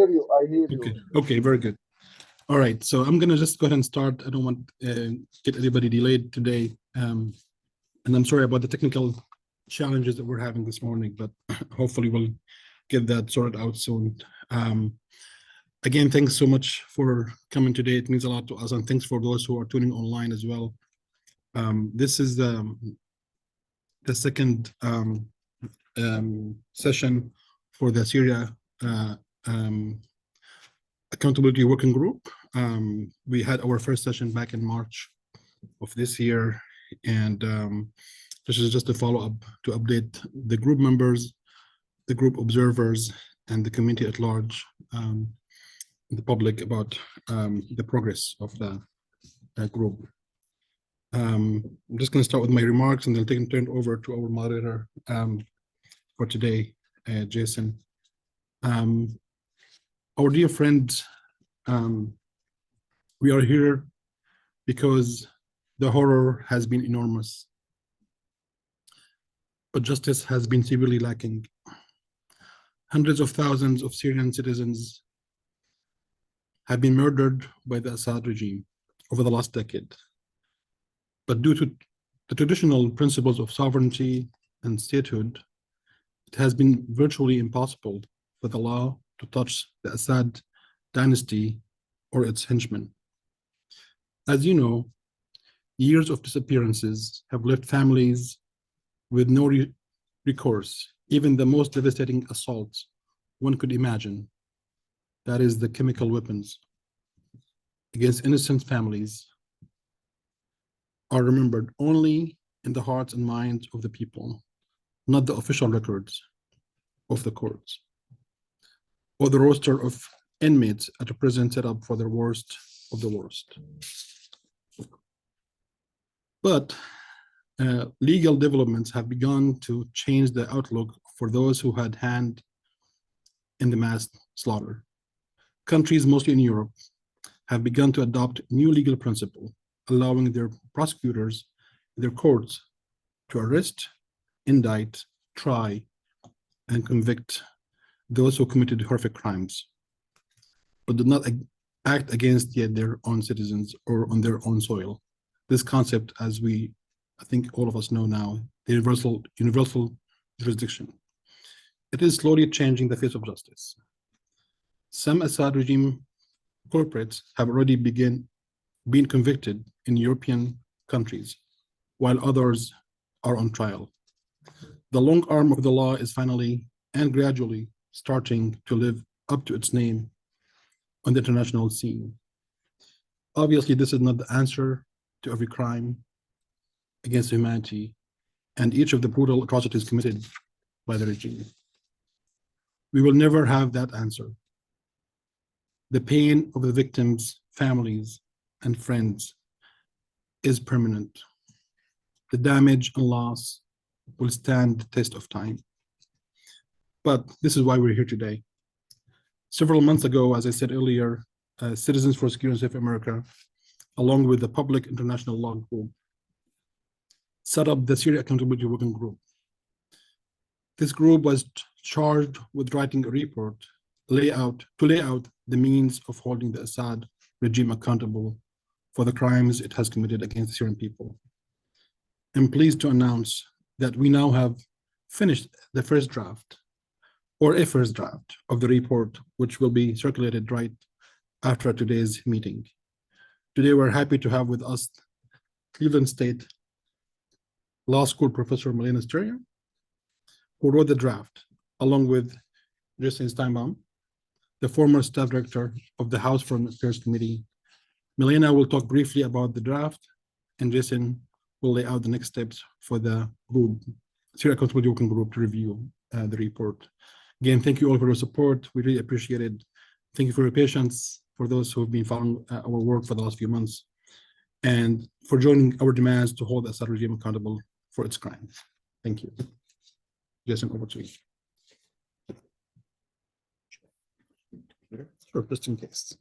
I hear you. Okay, very good. All right, so I'm gonna just go ahead and start. I don't want get anybody delayed today, and I'm sorry about the technical challenges that we're having this morning, but hopefully we'll get that sorted out soon. Again, thanks so much for coming today. It means a lot to us, and thanks for those who are tuning online as well. This is the second session for the Syria Accountability Working Group. We had our first session back in March of this year, and this is just a follow-up to update the group members, the group observers, and the community at large, the public about the progress of the group. I'm just going to start with my remarks and then turn it over to our moderator for today, Jason. Our dear friends, we are here because the horror has been enormous, but justice has been severely lacking. Hundreds of thousands of Syrian citizens have been murdered by the Assad regime over the last decade. But due to the traditional principles of sovereignty and statehood, it has been virtually impossible for the law to touch the Assad dynasty or its henchmen. As you know, years of disappearances have left families with no recourse, even the most devastating assaults one could imagine, that is the chemical weapons against innocent families, are remembered only in the hearts and minds of the people, not the official records of the courts, or the roster of inmates at a prison set up for the worst of the worst. But legal developments have begun to change the outlook for those who had hand in the mass slaughter. Countries, mostly in Europe, have begun to adopt new legal principle, allowing their prosecutors, their courts, to arrest, indict, try, and convict those who committed horrific crimes, but did not act against yet their own citizens or on their own soil. This concept, as I think all of us know now, the universal jurisdiction. It is slowly changing the face of justice. Some Assad regime corporates have already been convicted in European countries, while others are on trial. The long arm of the law is finally and gradually starting to live up to its name on the international scene. Obviously, this is not the answer to every crime against humanity and each of the brutal atrocities committed by the regime. We will never have that answer. The pain of the victims' families and friends is permanent. The damage and loss will stand the test of time. But this is why we're here today. Several months ago, as I said earlier, Citizens for Security and Safe America, along with the Public International Law Group, set up the Syria Accountability Working Group. This group was charged with writing a report to lay out the means of holding the Assad regime accountable for the crimes it has committed against the Syrian people. I'm pleased to announce that we now have finished the first draft, or a first draft of the report, which will be circulated right after today's meeting. Today, we're happy to have with us Cleveland State Law School Professor Milena Sterio, who wrote the draft, along with Jason Steinbaum, the former staff director of the House Foreign Affairs Committee. Milena will talk briefly about the draft, and Jason will lay out the next steps for the group, Syria Accountability Working Group, to review the report. Again, thank you all for your support. We really appreciate it. Thank you for your patience, for those who have been following our work for the last few months, and for joining our demands to hold the Assad regime accountable for its crimes. Thank you. Jason, over to you. Sure, just in case.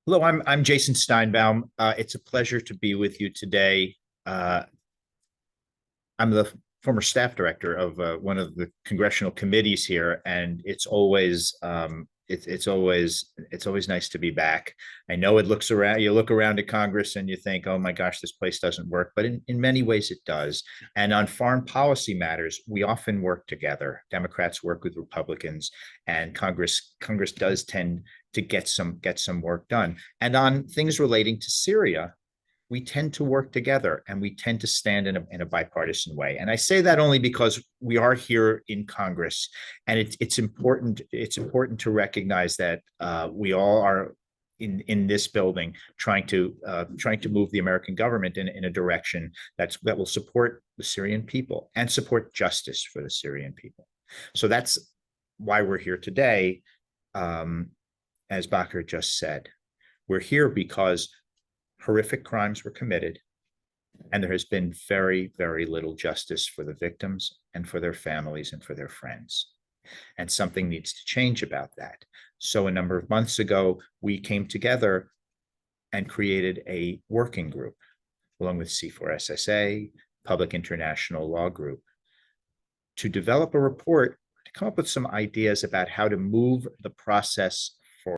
Hello, I'm Jason Steinbaum. It's a pleasure to be with you today. I'm the former staff director of one of the congressional committees here, and it's always nice to be back. I know you look around at Congress and you think, oh my gosh, this place doesn't work, but in many ways it does. And on foreign policy matters, we often work together. Democrats work with Republicans, and Congress does tend to get some work done. And on things relating to Syria, we tend to work together and we tend to stand in a bipartisan way. And I say that only because we are here in Congress, and it's important to recognize that we all are in this building trying to move the American government in a direction that will support the Syrian people and support justice for the Syrian people. So that's why we're here today. As Bakr just said, we're here because horrific crimes were committed, and there has been very, very little justice for the victims and for their families and for their friends. And something needs to change about that. So a number of months ago, we came together and created a working group along with C4SSA, Public International Law Group, to develop a report to come up with some ideas about how to move the process forward.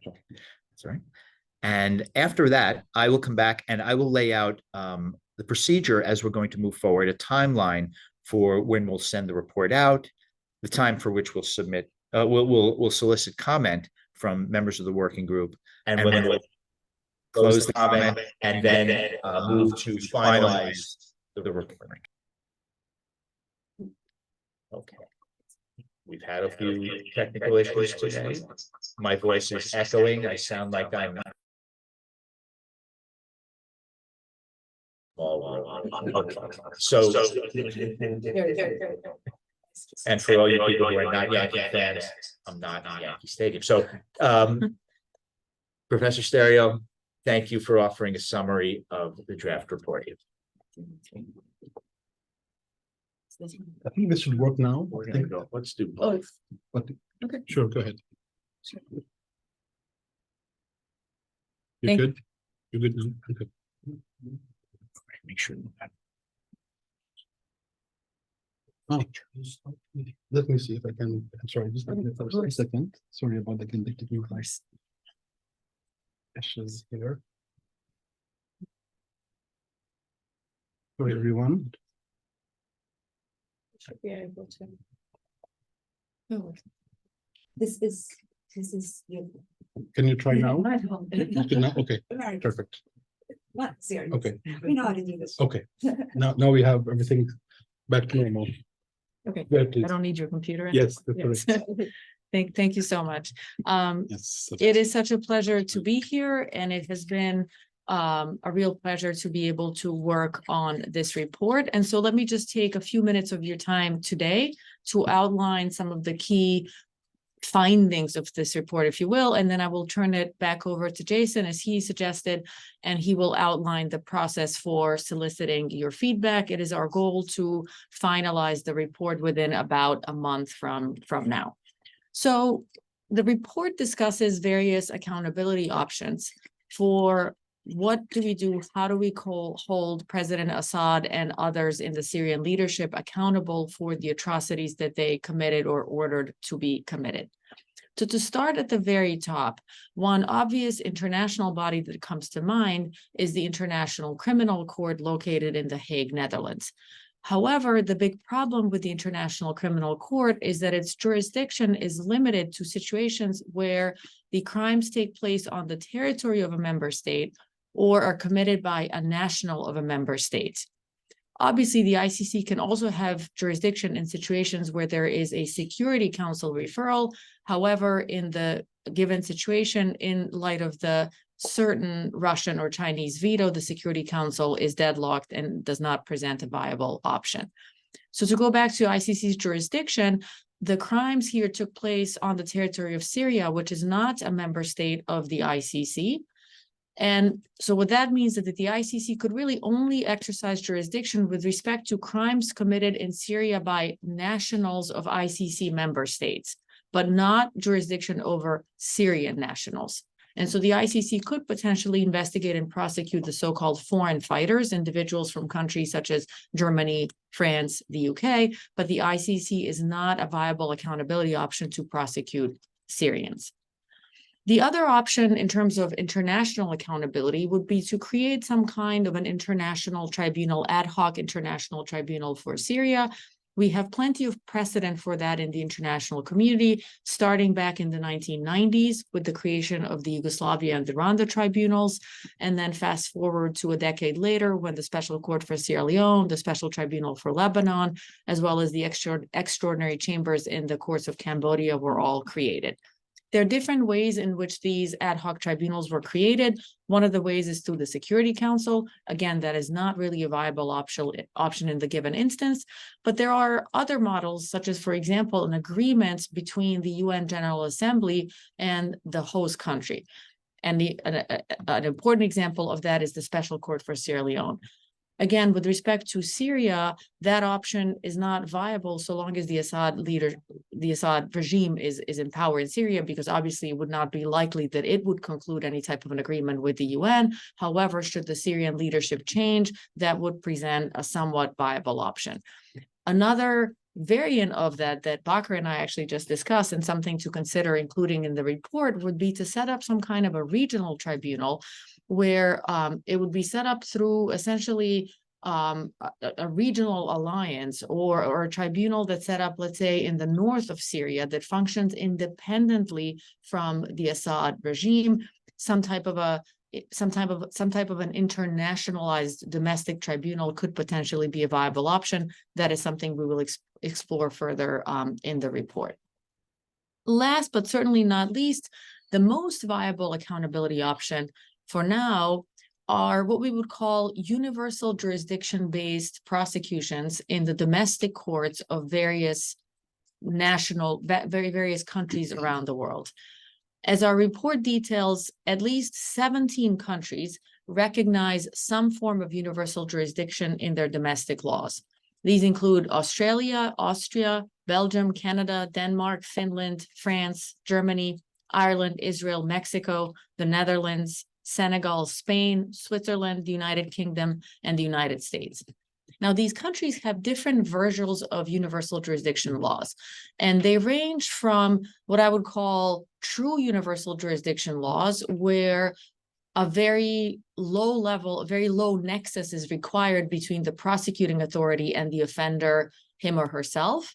That's right. And after that, I will come back and I will lay out the procedure as we're going to move forward, a timeline for when we'll send the report out, the time for which we'll submit, we'll solicit comment from members of the working group, and when we'll close the comment and then move to finalize the report. Okay. We've had a few technical issues today. My voice is echoing. I sound like I'm okay. So, and for all you people who are not Yankee fans, I'm not in Yankee Stadium. So, Professor Sterio, thank you for offering a summary of the draft report. I think this should work now. We're going to go. Let's do both. Okay, sure, go ahead. Sure. You're good? You're good now? Okay. Make sure. Oh, let me see if I can. I'm sorry, just give me for a second. Sorry about the technical issues here. Sorry, everyone. Should be able to. Oh, this is you. Can you try now? I don't. Okay, now, okay, perfect. What? Serious? Okay, We know how to do this. okay. Now we have everything back to normal. Okay. There, I please. don't need your computer. Yes, that's Yes. correct. Thank you so much. Yes. It is such a pleasure to be here, and it has been a real pleasure to be able to work on this report. And so let me just take a few minutes of your time today to outline some of the key findings of this report, if you will, and then I will turn it back over to Jason as he suggested, and he will outline the process for soliciting your feedback. It is our goal to finalize the report within about a month from now. So the report discusses various accountability options for what do we do, how do we hold President Assad and others in the Syrian leadership accountable for the atrocities that they committed or ordered to be committed. So to start at the very top, one obvious international body that comes to mind is the International Criminal Court located in The Hague, Netherlands. However, the big problem with the International Criminal Court is that its jurisdiction is limited to situations where the crimes take place on the territory of a member state or are committed by a national of a member state. Obviously, the ICC can also have jurisdiction in situations where there is a Security Council referral. However, in the given situation, in light of the certain Russian or Chinese veto, the Security Council is deadlocked and does not present a viable option. So to go back to ICC's jurisdiction, the crimes here took place on the territory of Syria, which is not a member state of the ICC. And so what that means is that the ICC could really only exercise jurisdiction with respect to crimes committed in Syria by nationals of ICC member states, but not jurisdiction over Syrian nationals. And so the ICC could potentially investigate and prosecute the so-called foreign fighters, individuals from countries such as Germany, France, the UK, but the ICC is not a viable accountability option to prosecute Syrians. The other option in terms of international accountability would be to create some kind of an international tribunal, ad hoc international tribunal for Syria. We have plenty of precedent for that in the international community, starting back in the 1990s with the creation of the Yugoslavia and the Rwanda tribunals, and then fast forward to a decade later when the Special Court for Sierra Leone, the Special Tribunal for Lebanon, as well as the extraordinary chambers in the courts of Cambodia were all created. There are different ways in which these ad hoc tribunals were created. One of the ways is through the Security Council. Again, that is not really a viable option in the given instance, but there are other models, such as, for example, an agreement between the UN General Assembly and the host country. And an important example of that is the Special Court for Sierra Leone. Again, with respect to Syria, that option is not viable so long as the Assad regime is in power in Syria, because obviously it would not be likely that it would conclude any type of an agreement with the UN. However, should the Syrian leadership change, that would present a somewhat viable option. Another variant of that Bakr and I actually just discussed, and something to consider including in the report, would be to set up some kind of a regional tribunal where it would be set up through essentially a regional alliance or a tribunal that's set up, let's say, in the north of Syria that functions independently from the Assad regime, some type of an internationalized domestic tribunal could potentially be a viable option. That is something we will explore further in the report. Last, but certainly not least, the most viable accountability option for now are what we would call universal jurisdiction-based prosecutions in the domestic courts of various countries around the world. As our report details, at least 17 countries recognize some form of universal jurisdiction in their domestic laws. These include Australia, Austria, Belgium, Canada, Denmark, Finland, France, Germany, Ireland, Israel, Mexico, the Netherlands, Senegal, Spain, Switzerland, the United Kingdom, and the United States. Now, these countries have different versions of universal jurisdiction laws, and they range from what I would call true universal jurisdiction laws, where a very low nexus is required between the prosecuting authority and the offender, him or herself.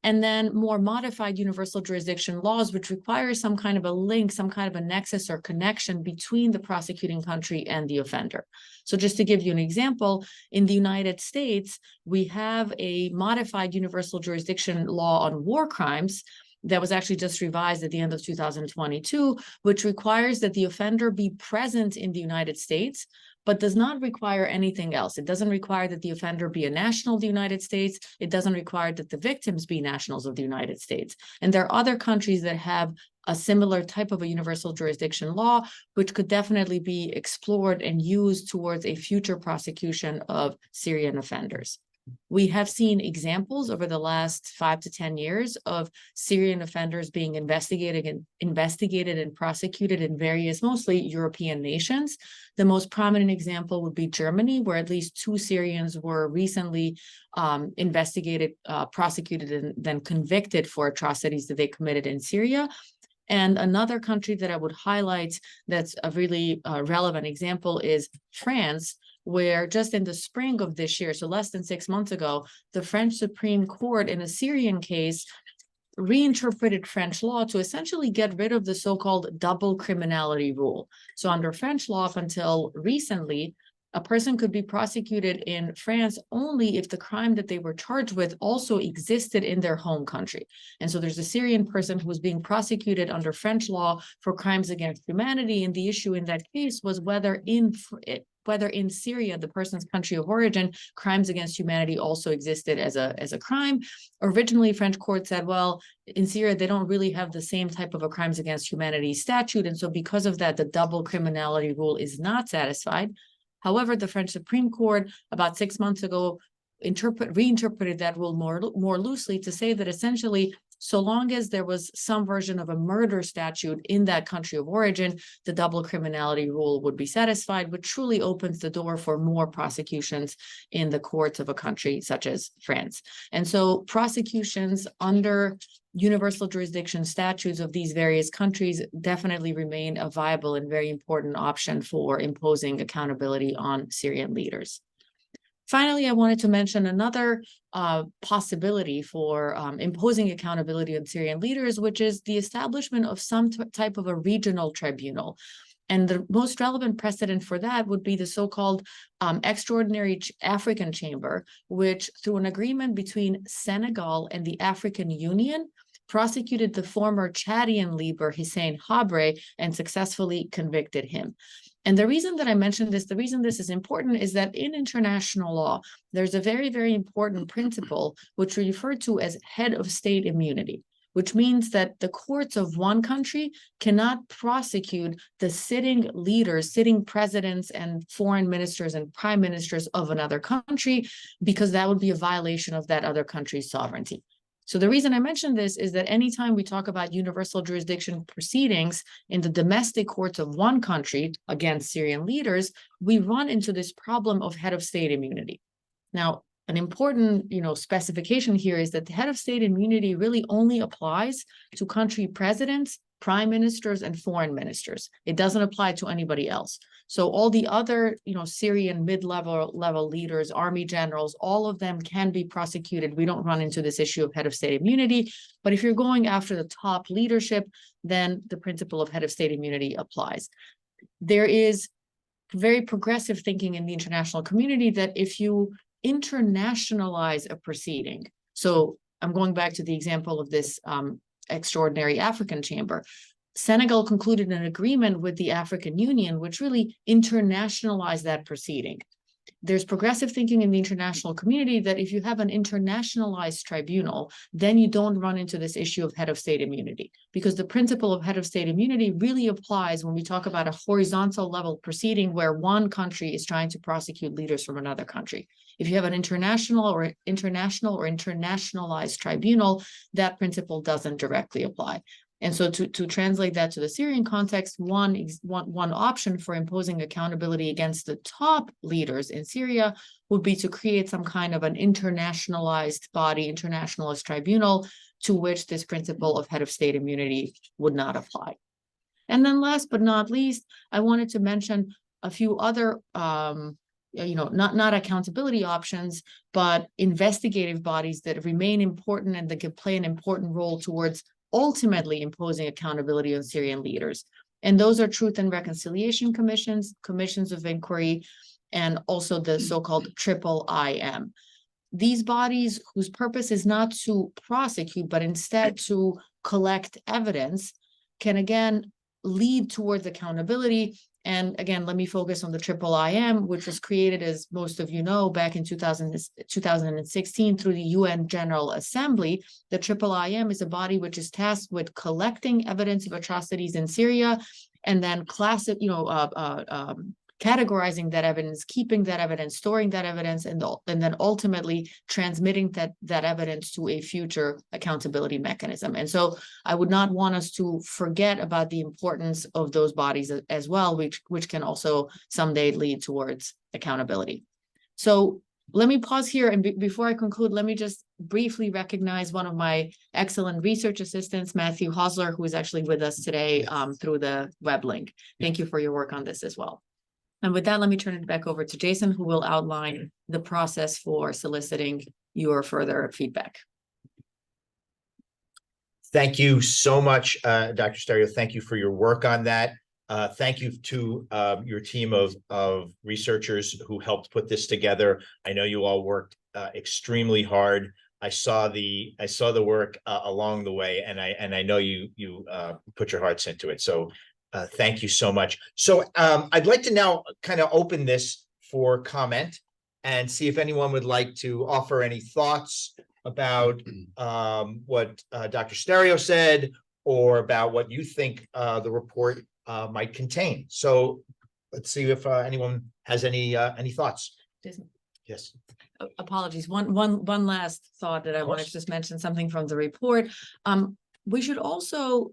And then more modified universal jurisdiction laws, which require some kind of a link, some kind of a nexus or connection between the prosecuting country and the offender. So just to give you an example, in the United States, we have a modified universal jurisdiction law on war crimes that was actually just revised at the end of 2022, which requires that the offender be present in the United States, but does not require anything else. It doesn't require that the offender be a national of the United States. It doesn't require that the victims be nationals of the United States. And there are other countries that have a similar type of a universal jurisdiction law, which could definitely be explored and used towards a future prosecution of Syrian offenders. We have seen examples over the last 5 to 10 years of Syrian offenders being investigated and prosecuted in various, mostly European nations. The most prominent example would be Germany, where at least 2 Syrians were recently investigated, prosecuted, and then convicted for atrocities that they committed in Syria. And another country that I would highlight that's a really relevant example is France, where just in the spring of this year, so less than 6 months ago, the French Supreme Court in a Syrian case reinterpreted French law to essentially get rid of the so-called double criminality rule. So under French law, up until recently, a person could be prosecuted in France only if the crime that they were charged with also existed in their home country. And so there's a Syrian person who was being prosecuted under French law for crimes against humanity. And the issue in that case was whether in Syria, the person's country of origin, crimes against humanity also existed as a crime. Originally, French court said, well, in Syria, they don't really have the same type of a crimes against humanity statute. And so because of that, the double criminality rule is not satisfied. However, the French Supreme Court about 6 months ago reinterpreted that rule more loosely to say that essentially, so long as there was some version of a murder statute in that country of origin, the double criminality rule would be satisfied, which truly opens the door for more prosecutions in the courts of a country such as France. And so prosecutions under universal jurisdiction statutes of these various countries definitely remain a viable and very important option for imposing accountability on Syrian leaders. Finally, I wanted to mention another possibility for imposing accountability on Syrian leaders, which is the establishment of some type of a regional tribunal. And the most relevant precedent for that would be the so-called Extraordinary African Chamber, which through an agreement between Senegal and the African Union, prosecuted the former Chadian leader Hissène Habré and successfully convicted him. And the reason that I mentioned this, the reason this is important is that in international law, there's a very, very important principle which we refer to as head of state immunity, which means that the courts of one country cannot prosecute the sitting leaders, sitting presidents and foreign ministers and prime ministers of another country, because that would be a violation of that other country's sovereignty. So the reason I mention this is that anytime we talk about universal jurisdiction proceedings in the domestic courts of one country against Syrian leaders, we run into this problem of head of state immunity. Now, an important, specification here is that the head of state immunity really only applies to country presidents, prime ministers, and foreign ministers. It doesn't apply to anybody else. So all the other, Syrian mid-level leaders, army generals, all of them can be prosecuted. We don't run into this issue of head of state immunity. But if you're going after the top leadership, then the principle of head of state immunity applies. There is very progressive thinking in the international community that if you internationalize a proceeding, so I'm going back to the example of this Extraordinary African Chamber, Senegal concluded an agreement with the African Union, which really internationalized that proceeding. There's progressive thinking in the international community that if you have an internationalized tribunal, then you don't run into this issue of head of state immunity, because the principle of head of state immunity really applies when we talk about a horizontal level proceeding where one country is trying to prosecute leaders from another country. If you have an international or internationalized tribunal, that principle doesn't directly apply. And so to translate that to the Syrian context, one option for imposing accountability against the top leaders in Syria would be to create some kind of an internationalized body, internationalist tribunal, to which this principle of head of state immunity would not apply. And then last but not least, I wanted to mention a few other not accountability options, but investigative bodies that remain important and that can play an important role towards ultimately imposing accountability on Syrian leaders. And those are truth and reconciliation commissions, commissions of inquiry, and also the so-called IIIM. These bodies, whose purpose is not to prosecute, but instead to collect evidence, can again lead towards accountability. And again, let me focus on the IIIM, which was created, as most of you know, back in 2016 through the UN General Assembly. The IIIM is a body which is tasked with collecting evidence of atrocities in Syria and then categorizing that evidence, keeping that evidence, storing that evidence, and then ultimately transmitting that evidence to a future accountability mechanism. And so I would not want us to forget about the importance of those bodies as well, which can also someday lead towards accountability. So let me pause here, and before I conclude, let me just briefly recognize one of my excellent research assistants, Matthew Hosler, who is actually with us today through the web link. Thank you for your work on this as well. And with that, let me turn it back over to Jason, who will outline the process for soliciting your further feedback. Thank you so much, Dr. Sterio. Thank you for your work on that. Thank you to your team of researchers who helped put this together. I know you all worked extremely hard. I saw the work along the way, and I know you put your hearts into it. So thank you so much. So I'd like to now kind of open this for comment and see if anyone would like to offer any thoughts about what Dr. Sterio said, or about what you think the report might contain. So let's see if anyone has any thoughts. Jason. Yes. Apologies. One last thought that I wanted to just mention something from the report. We should also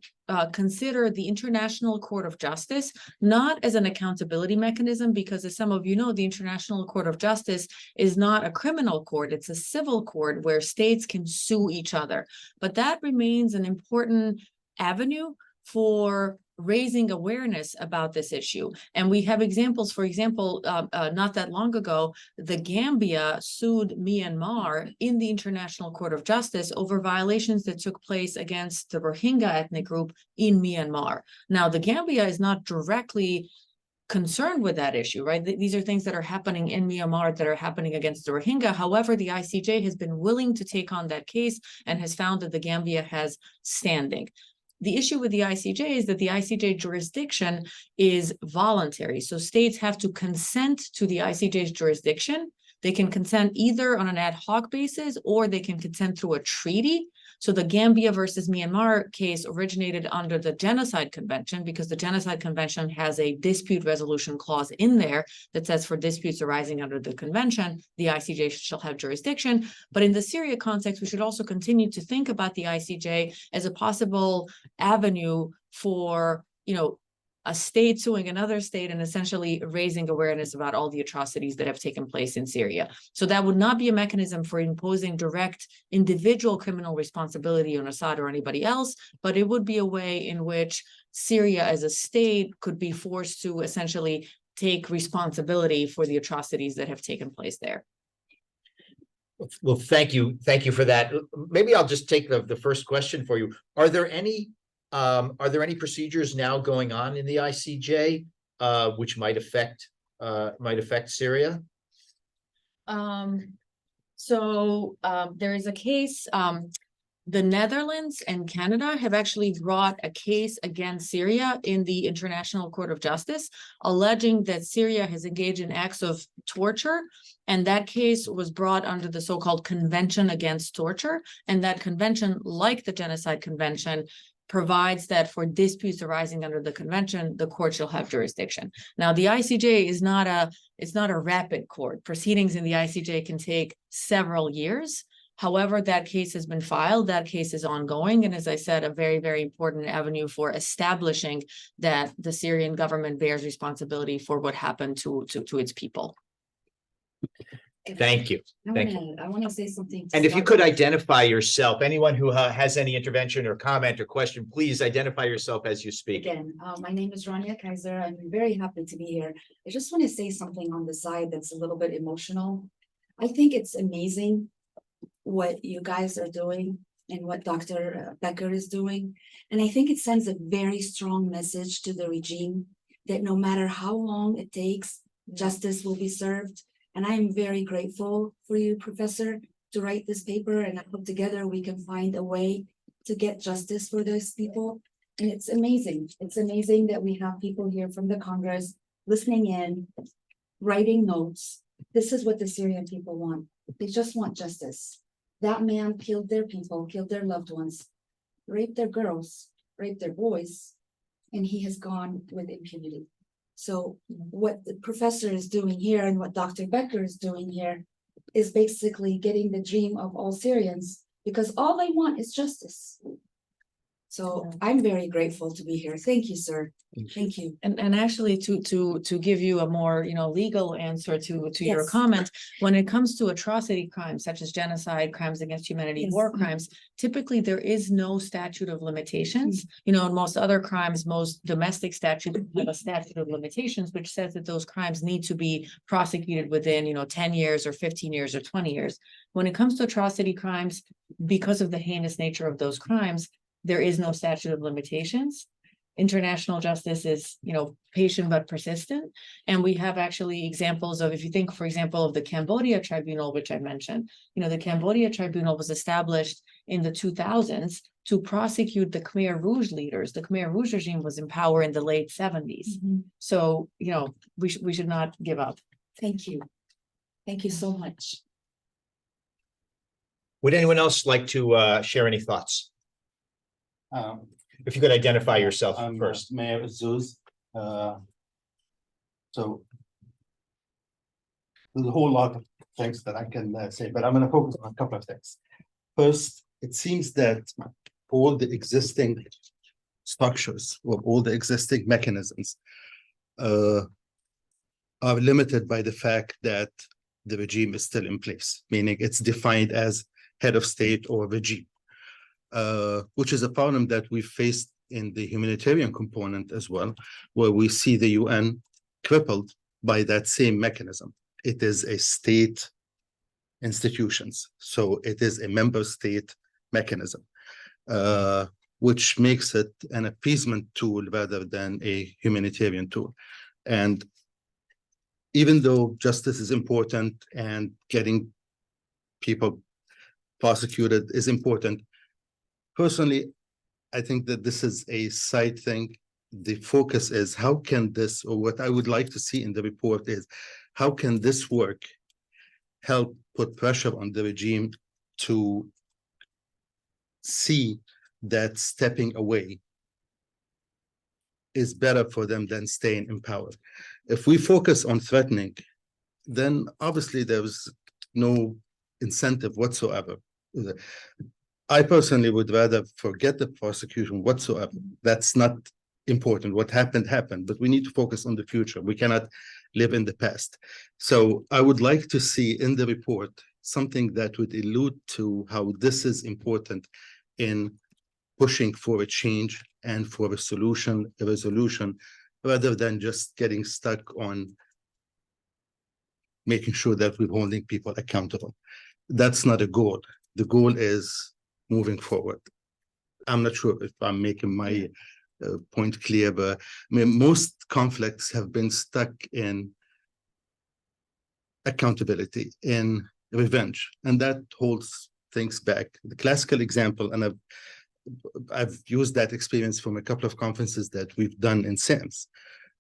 consider the International Court of Justice, not as an accountability mechanism, because as some of you know, the International Court of Justice is not a criminal court. It's a civil court where states can sue each other. But that remains an important avenue for raising awareness about this issue. And we have examples, for example, not that long ago, the Gambia sued Myanmar in the International Court of Justice over violations that took place against the Rohingya ethnic group in Myanmar. Now, the Gambia is not directly concerned with that issue, right? These are things that are happening in Myanmar that are happening against the Rohingya. However, the ICJ has been willing to take on that case and has found that the Gambia has standing. The issue with the ICJ is that the ICJ jurisdiction is voluntary. So states have to consent to the ICJ's jurisdiction. They can consent either on an ad hoc basis, or they can consent through a treaty. So the Gambia versus Myanmar case originated under the Genocide Convention, because the Genocide Convention has a dispute resolution clause in there that says for disputes arising under the convention, the ICJ shall have jurisdiction. But in the Syria context, we should also continue to think about the ICJ as a possible avenue for, a state suing another state and essentially raising awareness about all the atrocities that have taken place in Syria. So that would not be a mechanism for imposing direct individual criminal responsibility on Assad or anybody else, but it would be a way in which Syria as a state could be forced to essentially take responsibility for the atrocities that have taken place there. Well, thank you for that. Maybe I'll just take the first question for you. Are there any procedures now going on in the ICJ which might affect Syria? There is a case. The Netherlands and Canada have actually brought a case against Syria in the International Court of Justice, alleging that Syria has engaged in acts of torture. And that case was brought under the so-called Convention Against Torture. And that convention, like the Genocide Convention, provides that for disputes arising under the convention, the court shall have jurisdiction. Now, the ICJ is not a rapid court. Proceedings in the ICJ can take several years. However, that case has been filed, that case is ongoing, and as I said, a very, very important avenue for establishing that the Syrian government bears responsibility for what happened to its people. Thank you. I want to say something. And if you could identify yourself, anyone who has any intervention or comment or question, please identify yourself as you speak. Again, my name is Rania Kaiser. I'm very happy to be here. I just want to say something on the side that's a little bit emotional. I think it's amazing what you guys are doing and what Dr. Bakr is doing. And I think it sends a very strong message to the regime that no matter how long it takes, justice will be served. And I am very grateful for you, Professor, to write this paper, and I hope together we can find a way to get justice for those people. And it's amazing. It's amazing that we have people here from the Congress listening in, writing notes. This is what the Syrian people want. They just want justice. That man killed their people, killed their loved ones, raped their girls, raped their boys, and he has gone with impunity. So what the professor is doing here and what Dr. Bakr is doing here is basically getting the dream of all Syrians, because all they want is justice. So I'm very grateful to be here. Thank you, sir. Thank you. And actually to give you a more, legal answer to your Yes. comment, when it comes to atrocity crimes such as genocide, crimes against humanity, Yes. war crimes, typically there is no statute of limitations. In most other crimes, most domestic statutes have a statute of limitations, which says that those crimes need to be prosecuted within, 10 years or 15 years or 20 years. When it comes to atrocity crimes, because of the heinous nature of those crimes, there is no statute of limitations. International justice is, patient but persistent. And we have actually examples of, if you think, for example, of the Cambodia Tribunal, which I mentioned, the Cambodia Tribunal was established in the 2000s to prosecute the Khmer Rouge leaders. The Khmer Rouge regime was in power in the late 70s. So, we should not give up. Thank you. Thank you so much. Would anyone else like to share any thoughts? If you could identify yourself I'm first. Mayor Azuz. So there's a whole lot of things that I can say, but I'm going to focus on a couple of things. First, it seems that all the existing structures or all the existing mechanisms are limited by the fact that the regime is still in place, meaning it's defined as head of state or regime. Which is a problem that we faced in the humanitarian component as well, where we see the UN crippled by that same mechanism. It is a state institutions, so it is a member state mechanism, which makes it an appeasement tool rather than a humanitarian tool. And even though justice is important and getting people prosecuted is important, personally, I think that this is a side thing. The focus is how can this, or what I would like to see in the report is, how can this work help put pressure on the regime to see that stepping away is better for them than staying in power. If we focus on threatening, then obviously there's no incentive whatsoever. I personally would rather forget the prosecution whatsoever. That's not important. What happened, happened, but we need to focus on the future. We cannot live in the past. So I would like to see in the report something that would allude to how this is important in pushing for a change and for a solution, a resolution, rather than just getting stuck on making sure that we're holding people accountable. That's not a goal. The goal is moving forward. I'm not sure if I'm making my point clear, but I mean, most conflicts have been stuck in accountability, in revenge, and that holds things back. The classical example, and I've used that experience from a couple of conferences that we've done in SAMS,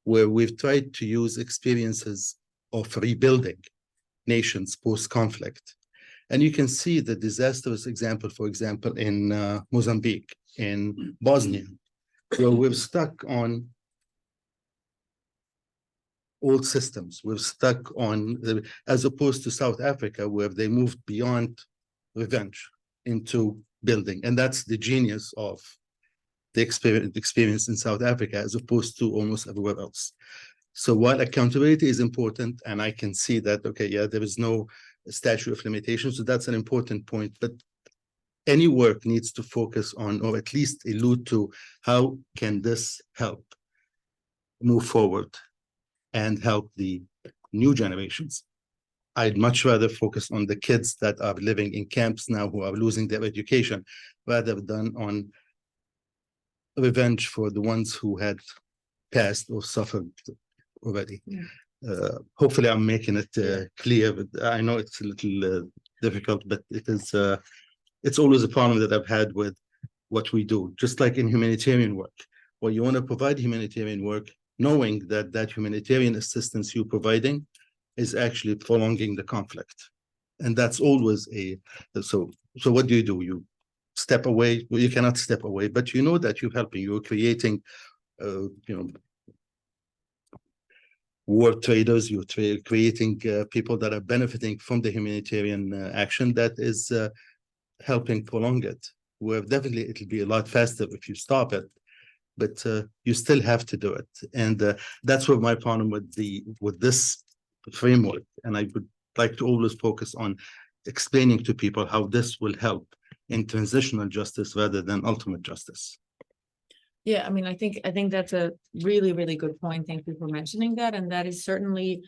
where we've tried to use experiences of rebuilding nations post-conflict. And you can see the disastrous example, for example, in Mozambique, in Bosnia, where we're stuck on old systems. We're stuck on, as opposed to South Africa, where they moved beyond revenge into building. And that's the genius of the experience in South Africa, as opposed to almost everywhere else. So while accountability is important, and I can see that, okay, yeah, there is no statute of limitations, so that's an important point, but any work needs to focus on, or at least allude to, how can this help move forward and help the new generations. I'd much rather focus on the kids that are living in camps now who are losing their education, rather than on revenge for the ones who had passed or suffered already. Hopefully I'm making it clear, but I know it's a little difficult, but it is it's always a problem that I've had with what we do, just like in humanitarian work, where you want to provide humanitarian work, knowing that that humanitarian assistance you're providing is actually prolonging the conflict. And that's always so what do? You step away. Well, you cannot step away, but you know that you're helping, you're creating, war traders, you're creating people that are benefiting from the humanitarian action that is helping prolong it. where definitely it'll be a lot faster if you stop it, but you still have to do it. And that's what my problem with this framework. And I would like to always focus on explaining to people how this will help in transitional justice rather than ultimate justice. Yeah, I mean, I think that's a really, really good point. Thank you for mentioning that. And that is certainly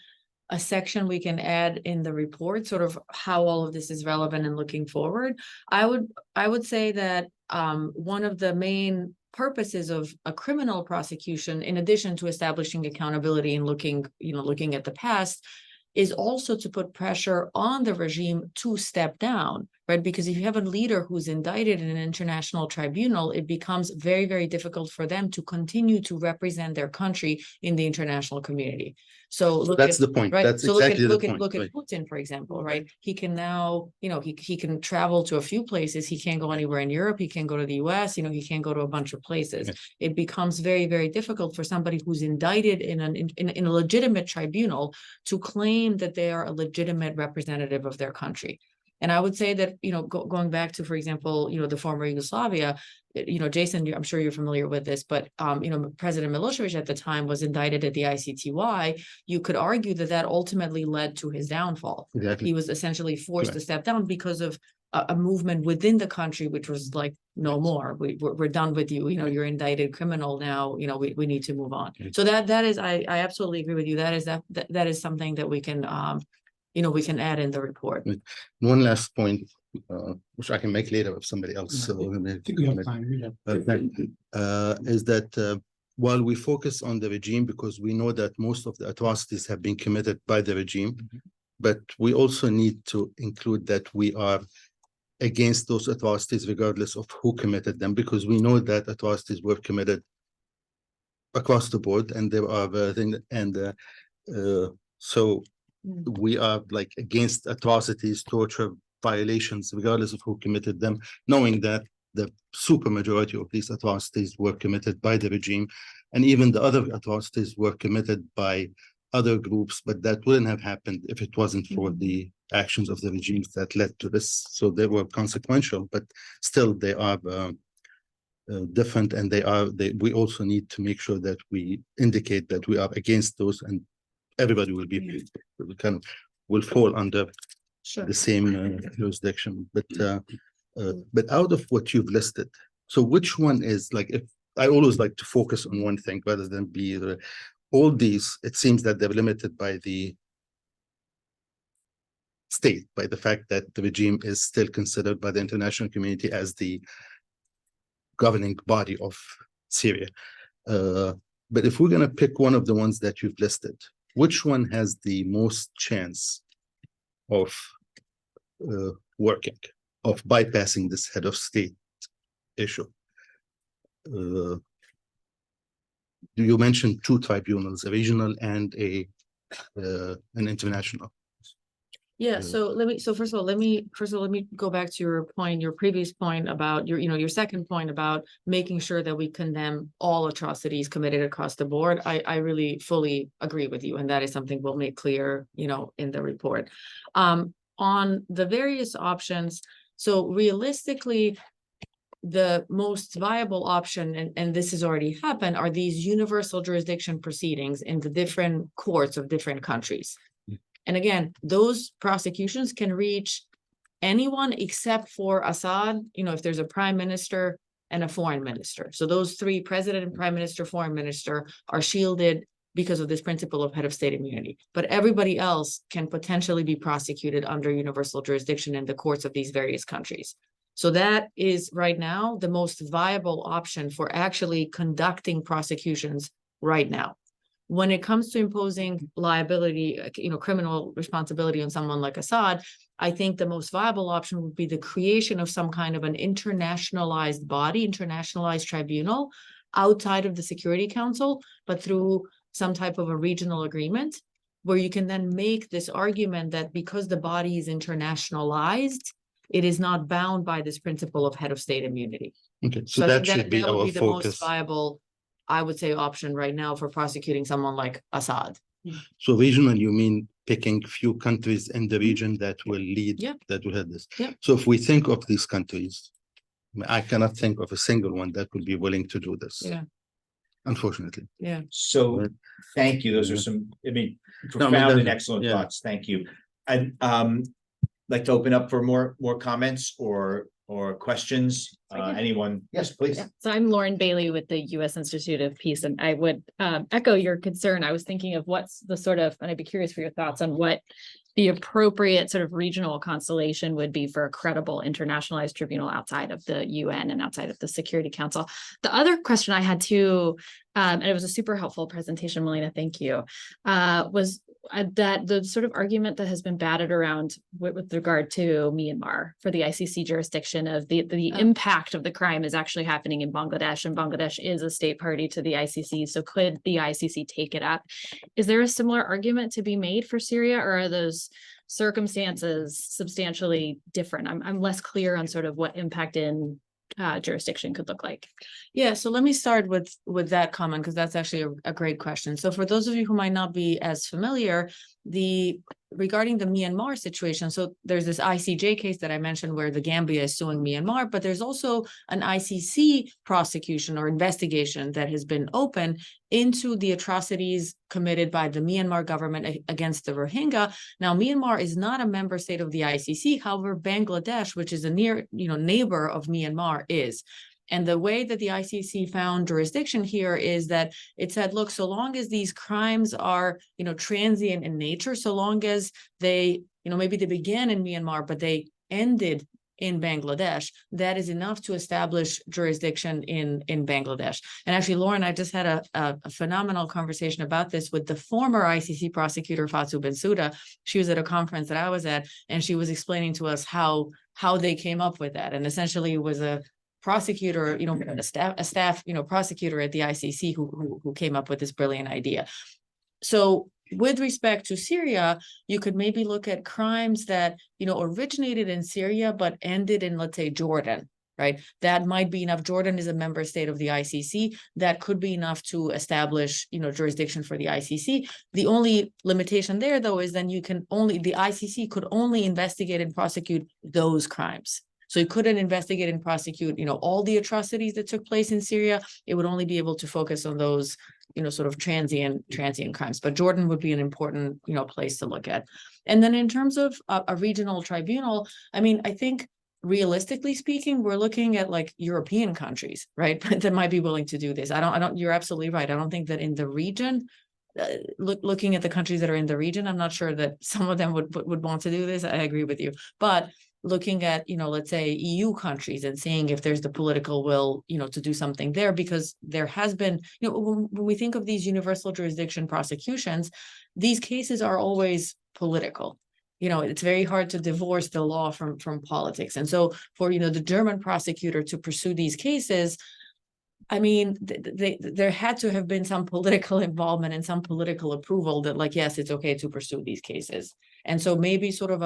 a section we can add in the report, sort of how all of this is relevant and looking forward. I would say that one of the main purposes of a criminal prosecution, in addition to establishing accountability and looking at the past, is also to put pressure on the regime to step down, right? Because if you have a leader who's indicted in an international tribunal, it becomes very, very difficult for them to continue to represent their country in the international community. So That's the point. Right. That's So exactly the look point. at Right. Putin, for example, right? He can now, he can travel to a few places. He can't go anywhere in Europe. He can't go to the US. He can't go to a bunch of places. Yes. It becomes very, very difficult for somebody who's indicted in a legitimate tribunal to claim that they are a legitimate representative of their country. And I would say that, going back to, for example, the former Yugoslavia, Jason, I'm sure you're familiar with this, but, President Milosevic at the time was indicted at the ICTY. You could argue that ultimately led to his downfall. Exactly. He was essentially forced to step down because of a movement within the country, which was like, no more, we're done with you, you're indicted criminal now, we need to move on. So that is, I absolutely agree with you. That is something that we can, we can add in the report. One last point, which I can make later if somebody else. I think we have time. Is that while we focus on the regime, because we know that most of the atrocities have been committed by the regime, but we also need to include that we are against those atrocities regardless of who committed them, because we know that atrocities were committed across the board, and there are so we are like against atrocities, torture, violations, regardless of who committed them, knowing that the super majority of these atrocities were committed by the regime, and even the other atrocities were committed by other groups, but that wouldn't have happened if it wasn't for the actions of the regimes that led to this. So they were consequential, but still they are different, and we also need to make sure that we indicate that we are against those, and everybody will be will fall under the same jurisdiction. But out of what you've listed, so which one is like, if I always like to focus on one thing rather than be all these, it seems that they're limited by the state, by the fact that the regime is still considered by the international community as the governing body of Syria. But if we're going to pick one of the ones that you've listed, which one has the most chance of working, of bypassing this head of state issue? You mentioned two tribunals, a regional and an international. Yeah, so first of all, let me go back to your previous point about your second point about making sure that we condemn all atrocities committed across the board. I really fully agree with you, and that is something we'll make clear, in the report. On the various options, so realistically, the most viable option, and this has already happened, are these universal jurisdiction proceedings in the different courts of different countries. And again, those prosecutions can reach anyone except for Assad, if there's a prime minister and a foreign minister. So those three, president and prime minister, foreign minister, are shielded because of this principle of head of state immunity. But everybody else can potentially be prosecuted under universal jurisdiction in the courts of these various countries. So that is right now the most viable option for actually conducting prosecutions right now. When it comes to imposing liability, criminal responsibility on someone like Assad, I think the most viable option would be the creation of some kind of an internationalized body, internationalized tribunal outside of the Security Council, but through some type of a regional agreement, where you can then make this argument that because the body is internationalized, it is not bound by this principle of head of state immunity. Okay, so that should be our the focus. most viable, I would say, option right now for prosecuting someone like Assad. So regional, you mean picking few countries in the region that will lead, Yeah. that will have this. Yeah. So if we think of these countries, mean, I cannot think of a single one that would be willing to do this. Yeah. Unfortunately. Yeah. So, Right. thank you. Those are Yeah. some, I mean, No, I mean, profound and that- excellent yeah. thoughts. Thank you. I'd like to open up for more comments or questions. I can- Anyone? Yes, please. Yeah, so I'm Lauren Bailey with the U.S. Institute of Peace, and I would echo your concern. I was thinking of what's the sort of, and I'd be curious for your thoughts on what the appropriate sort of regional constellation would be for a credible internationalized tribunal outside of the UN and outside of the Security Council. The other question I had too, and it was a super helpful presentation, Milena, thank you, was that the sort of argument that has been batted around with regard to Myanmar for the ICC jurisdiction of the impact of the crime is actually happening in Bangladesh, and Bangladesh is a state party to the ICC. So could the ICC take it up? Is there a similar argument to be made for Syria, or are those circumstances substantially different? I'm less clear on sort of what impact in jurisdiction could look like. Yeah, so let me start with that comment, because that's actually a great question. So for those of you who might not be as familiar, regarding the Myanmar situation, so there's this ICJ case that I mentioned where the Gambia is suing Myanmar, but there's also an ICC prosecution or investigation that has been open into the atrocities committed by the Myanmar government against the Rohingya. Now, Myanmar is not a member state of the ICC. However, Bangladesh, which is a near, neighbor of Myanmar, is. And the way that the ICC found jurisdiction here is that it said, look, so long as these crimes are, transient in nature, so long as they, maybe they began in Myanmar, but they ended in Bangladesh, that is enough to establish jurisdiction in Bangladesh. And actually, Lauren, I just had a phenomenal conversation about this with the former ICC prosecutor, Fatou Bensouda. She was at a conference that I was at, and she was explaining to us how they came up with that. And essentially it was a prosecutor, a staff, prosecutor at the ICC who came up with this brilliant idea. So with respect to Syria, you could maybe look at crimes that, originated in Syria, but ended in, let's say, Jordan, right? That might be enough. Jordan is a member state of the ICC. That could be enough to establish, jurisdiction for the ICC. The only limitation there, though, is then the ICC could only investigate and prosecute those crimes. So it couldn't investigate and prosecute, all the atrocities that took place in Syria. It would only be able to focus on those, sort of transient crimes. But Jordan would be an important, place to look at. And then in terms of a regional tribunal, I mean, I think realistically speaking, we're looking at like European countries, right, that might be willing to do this. You're absolutely right. I don't think that in the region, looking at the countries that are in the region, I'm not sure that some of them would want to do this. I agree with you. But looking at, let's say EU countries and seeing if there's the political will, to do something there, because there has been, when we think of these universal jurisdiction prosecutions, these cases are always political. It's very hard to divorce the law from politics. And so for, the German prosecutor to pursue these cases, I mean, there had to have been some political involvement and some political approval that, like, yes, it's okay to pursue these cases. And so maybe sort of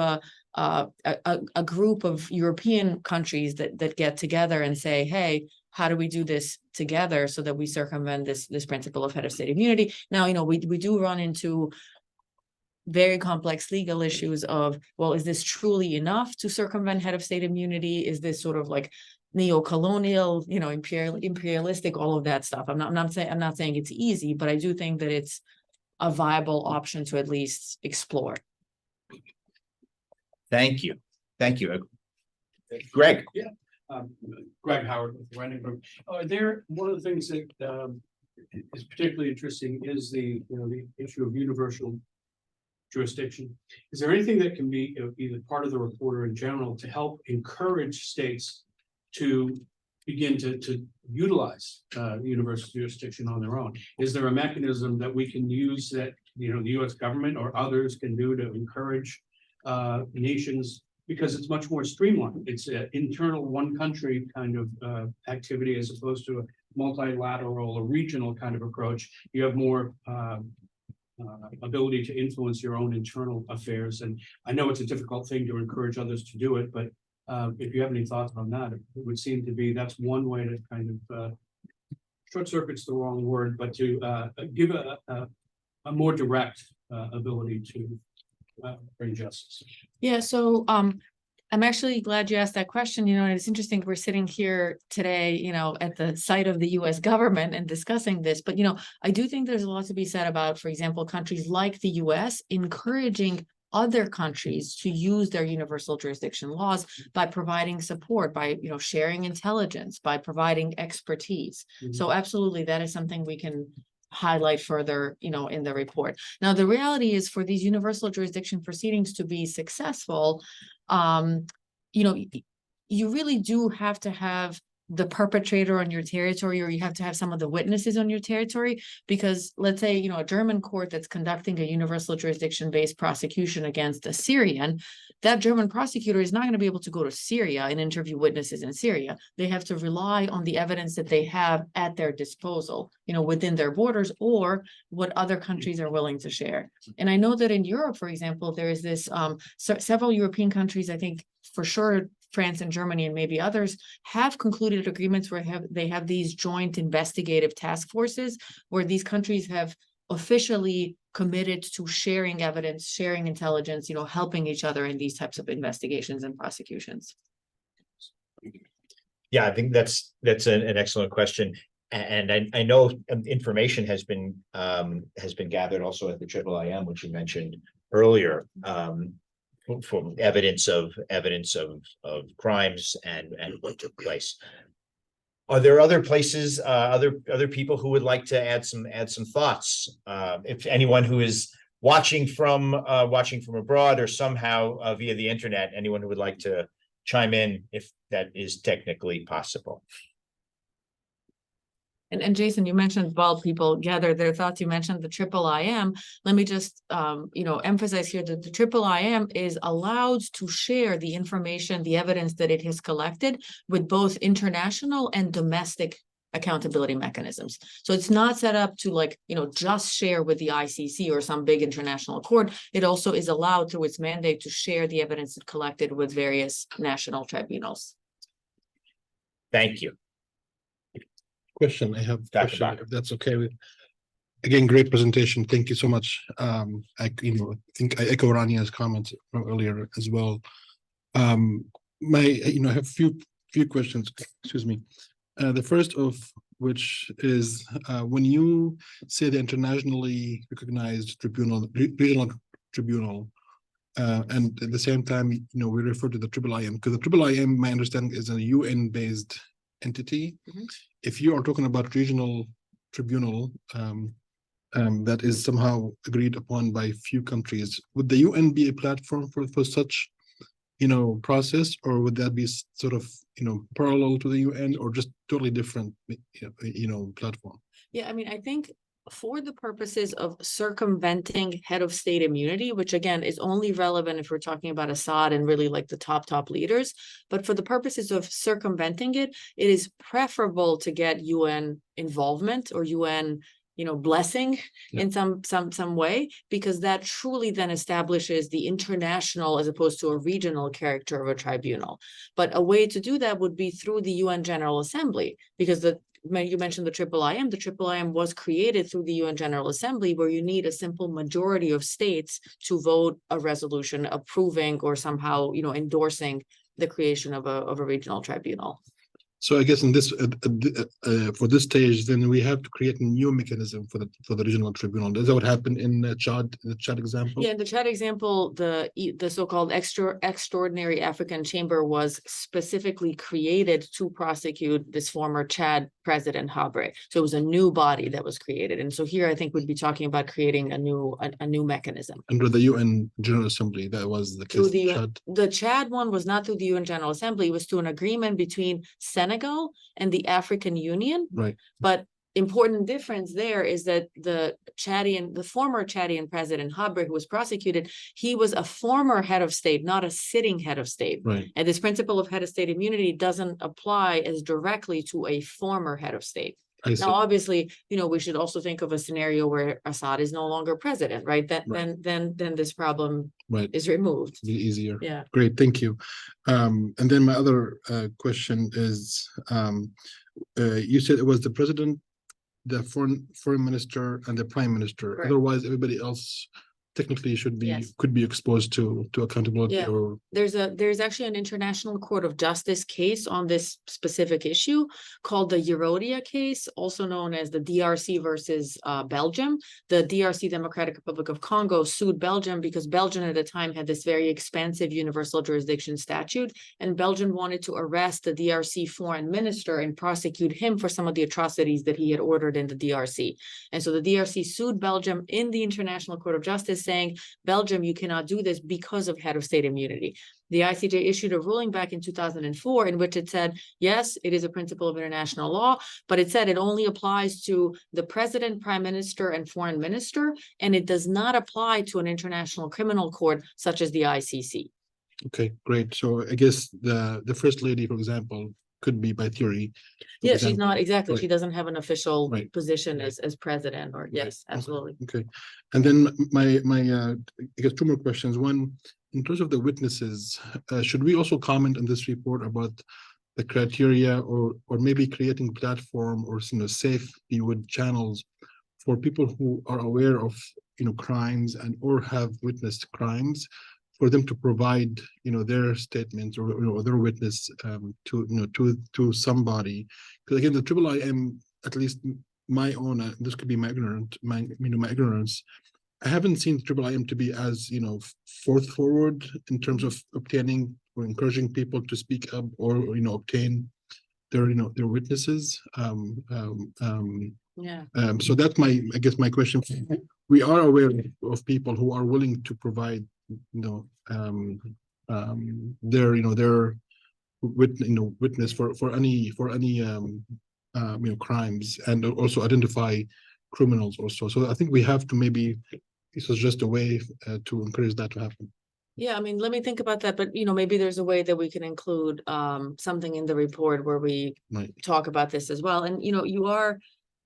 a group of European countries that get together and say, hey, how do we do this together so that we circumvent this principle of head of state immunity? Now, we do run into very complex legal issues of, well, is this truly enough to circumvent head of state immunity? Is this sort of like neo-colonial, imperialistic, all of that stuff? I'm not saying it's easy, but I do think that it's a viable option to at least explore. Thank you. Greg. Yeah, Greg Howard with the Writing Group. One of the things that is particularly interesting is the issue of universal jurisdiction. Is there anything that can be either part of the report or in general to help encourage states to begin to utilize universal jurisdiction on their own? Is there a mechanism that we can use that the U.S. government or others can do to encourage nations, because it's much more streamlined? It's an internal one country kind of activity as opposed to a multilateral or regional kind of approach. You have more ability to influence your own internal affairs. And I know it's a difficult thing to encourage others to do it, but if you have any thoughts on that, it would seem to be that's one way to kind of short circuit's the wrong word, but to give a more direct ability to bring justice. Yeah, so I'm actually glad you asked that question. You know, and it's interesting. We're sitting here today, you know, at the site of the US government and discussing this. But, you know, I do think there's a lot to be said about, for example, countries like the US encouraging other countries to use their universal jurisdiction laws by providing support, by, you know, sharing intelligence, by providing expertise. Mhm. So absolutely, that is something we can highlight further, you know, in the report. Now, the reality is for these universal jurisdiction proceedings to be successful, you know, you really do have to have the perpetrator on your territory, or you have to have some of the witnesses on your territory, because let's say, you know, a German court that's conducting a universal jurisdiction-based prosecution against a Syrian, that German prosecutor is not going to be able to go to Syria and interview witnesses in Syria. They have to rely on the evidence that they have at their disposal, you know, within their borders, or what other countries are willing to share. And I know that in Europe, for example, there is this, several European countries, I think for sure, France and Germany and maybe others, have concluded agreements where they have these joint investigative task forces where these countries have officially committed to sharing evidence, sharing intelligence, you know, helping each other in these types of investigations and prosecutions. Yeah, I think that's an excellent question. And I know information has been gathered also at the IIIM, which you mentioned earlier, for evidence of crimes and what took place. Are there other places, other people who would like to add some thoughts? If anyone who is watching from abroad or somehow via the internet, anyone who would like to chime in, if that is technically possible. And Jason, you mentioned while people gather their thoughts, you mentioned the IIIM. Let me just, you know, emphasize here that the IIIM is allowed to share the information, the evidence that it has collected with both international and domestic accountability mechanisms. So it's not set up to, like, you know, just share with the ICC or some big international court. It also is allowed through its mandate to share the evidence it collected with various national tribunals. Thank you. Question, I have a Dr. question, Bakr. if that's okay with. Again, great presentation. Thank you so much. I think I echo Rania's comments from earlier as well. I have few questions, excuse me. The first of which is, when you say the internationally recognized tribunal, regional tribunal, and at the same time, you know, we refer to the IIIM, because the IIIM, my understanding, is a UN-based entity. Mhm. If you are talking about regional tribunal, that is somehow agreed upon by few countries, would the UN be a platform for such, you know, process, or would that be sort of, you know, parallel to the UN, or just totally different, you know, platform? Yeah, I mean, I think for the purposes of circumventing head of state immunity, which again is only relevant if we're talking about Assad and really like the top leaders, but for the purposes of circumventing it, it is preferable to get UN involvement or UN, you know, blessing in some way, because that truly then establishes the international as opposed to a regional character of a tribunal. But a way to do that would be through the UN General Assembly, because you mentioned the IIIM. The IIIM was created through the UN General Assembly, where you need a simple majority of states to vote a resolution approving or somehow, you know, endorsing the creation of a regional tribunal. So I guess in this for this stage, then we have to create a new mechanism for the regional tribunal. Is that what happened in Chad? The Chad example? Yeah, in the Chad example, the so-called extraordinary African chamber was specifically created to prosecute this former Chad president Habre. So it was a new body that was created, and so here I think we'd be talking about creating a new mechanism Under the UN General Assembly. That was the case. The Chad one was not through the UN General Assembly. It was through an agreement between Senegal and the African Union. Right. But important difference there is that the former Chadian president Habre, who was prosecuted, he was a former head of state, not a sitting head of state. Right. And this principle of head of state immunity doesn't apply as directly to a former head of state. Now, obviously, you know, we should also think of a scenario where Assad is no longer president, right? Then this problem is removed. Be easier. Yeah. Great, thank you. And then my other question is, you said it was the president, the foreign minister, and the prime minister. Correct. Otherwise, everybody else technically should be, Yes. could be exposed to accountability Yeah. or, There's actually an International Court of Justice case on this specific issue called the Eurodia case, also known as the DRC versus Belgium. The DRC, Democratic Republic of Congo, sued Belgium because Belgium at the time had this very expansive universal jurisdiction statute, and Belgium wanted to arrest the DRC foreign minister and prosecute him for some of the atrocities that he had ordered in the DRC. And so the DRC sued Belgium in the International Court of Justice, saying, Belgium, you cannot do this because of head of state immunity. The ICJ issued a ruling back in 2004 in which it said, yes, it is a principle of international law, but it said it only applies to the president, prime minister, and foreign minister, and it does not apply to an international criminal court such as the ICC. okay, great. So I guess the first lady, for example, could be by theory. for Yeah, she's example- not exactly. She Right. doesn't have an official Right. position as president, or yes, Okay. absolutely. Okay, and then my I guess two more questions. One, in terms of the witnesses, should we also comment on this report about the criteria, or maybe creating platform or safe, if you would, channels for people who are aware of crimes and or have witnessed crimes, for them to provide their statements or their witness to somebody? Because again, the IIIM, at least my own, this could be my ignorance, I haven't seen the IIIM to be as forward in terms of obtaining or encouraging people to speak up or obtain their witnesses. Yeah. So that's I guess my question. We are aware of people who are willing to provide their witness for any crimes, and also identify criminals also. So I think we have to, maybe this is just a way to encourage that to happen. Yeah, I mean, let me think about that, but maybe there's a way that we can include something in the report where we Right. talk about this as well. And you are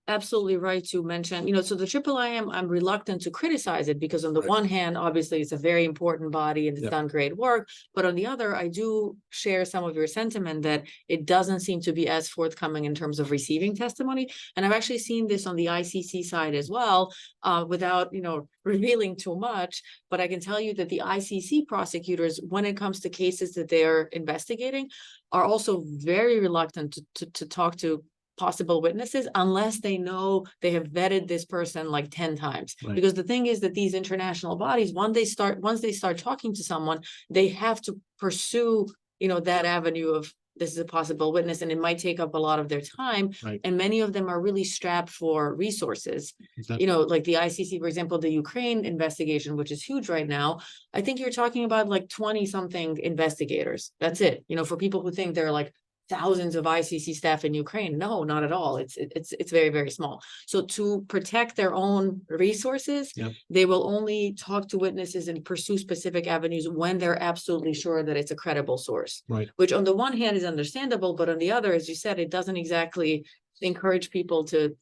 absolutely right to mention, so the IIIM, I'm reluctant to criticize it because on the Right. one hand, obviously it's a very important body and it's Yep. done great work. But on the other, I do share some of your sentiment that it doesn't seem to be as forthcoming in terms of receiving testimony. And I've actually seen this on the ICC side as well, without, revealing too much. But I can tell you that the ICC prosecutors, when it comes to cases that they're investigating, are also very reluctant to talk to possible witnesses unless they know they have vetted this person like 10 times. Right. Because the thing is that these international bodies, once they start talking to someone, they have to pursue, that avenue of this is a possible witness, and it might take up a lot of their time. Right. And many of them are really strapped for resources. Exactly. Like the ICC, for example, the Ukraine investigation, which is huge right now. I think you're talking about like 20 something investigators. That's it. For people who think they're like thousands of ICC staff in Ukraine. No, not at all. It's very, very small. So to protect their own resources, Yep. they will only talk to witnesses and pursue specific avenues when they're absolutely sure that it's a credible source. Right. Which on the one hand is understandable, but on the other, as you said, it doesn't exactly encourage people to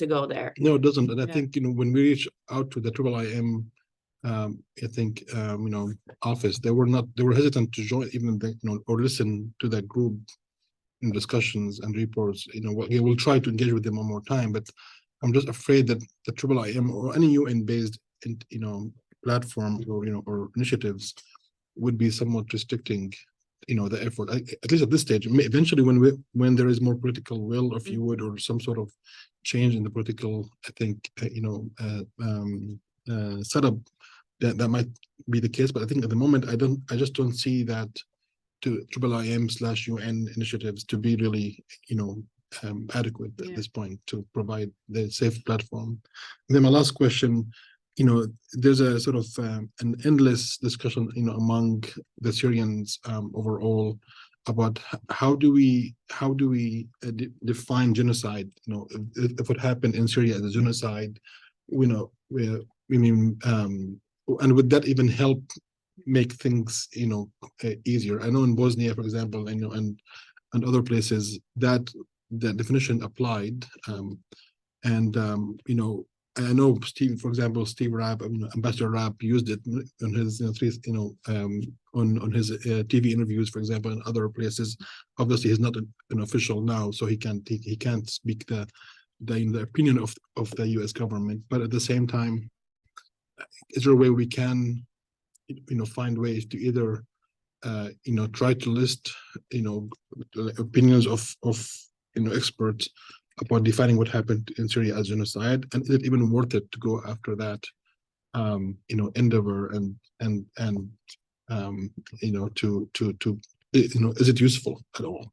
go there. No, it doesn't. And I Yeah. think, when we reach out to the IIIM, I think, office, they were hesitant to join even or listen to that group in discussions and reports. We will try to engage with them one more time, but I'm just afraid that the IIIM or any UN-based, platform or initiatives would be somewhat restricting, the effort. At least at this stage. Eventually, when there is more political will, if you would, or some sort of change in the political, I think, setup, that might be the case. But I think at the moment, I just don't see that to IIIM/UN initiatives to be really, adequate at Yeah. this point to provide the safe platform. And then my last question, there's a sort of an endless discussion, among the Syrians overall about how do we define genocide? If what happened in Syria as a genocide, and would that even help make things easier? I know in Bosnia, for example, and other places that the definition applied, I know Steve, for example, Steve Raab, Ambassador Raab used it on his on his TV interviews, for example, in other places. Obviously, he's not an official now, so he can't speak the opinion of the U.S. government. But at the same time, is there a way we can, find ways to either, try to list, opinions of experts about defining what happened in Syria as genocide, and is it even worth it to go after that, endeavor and is it useful at all?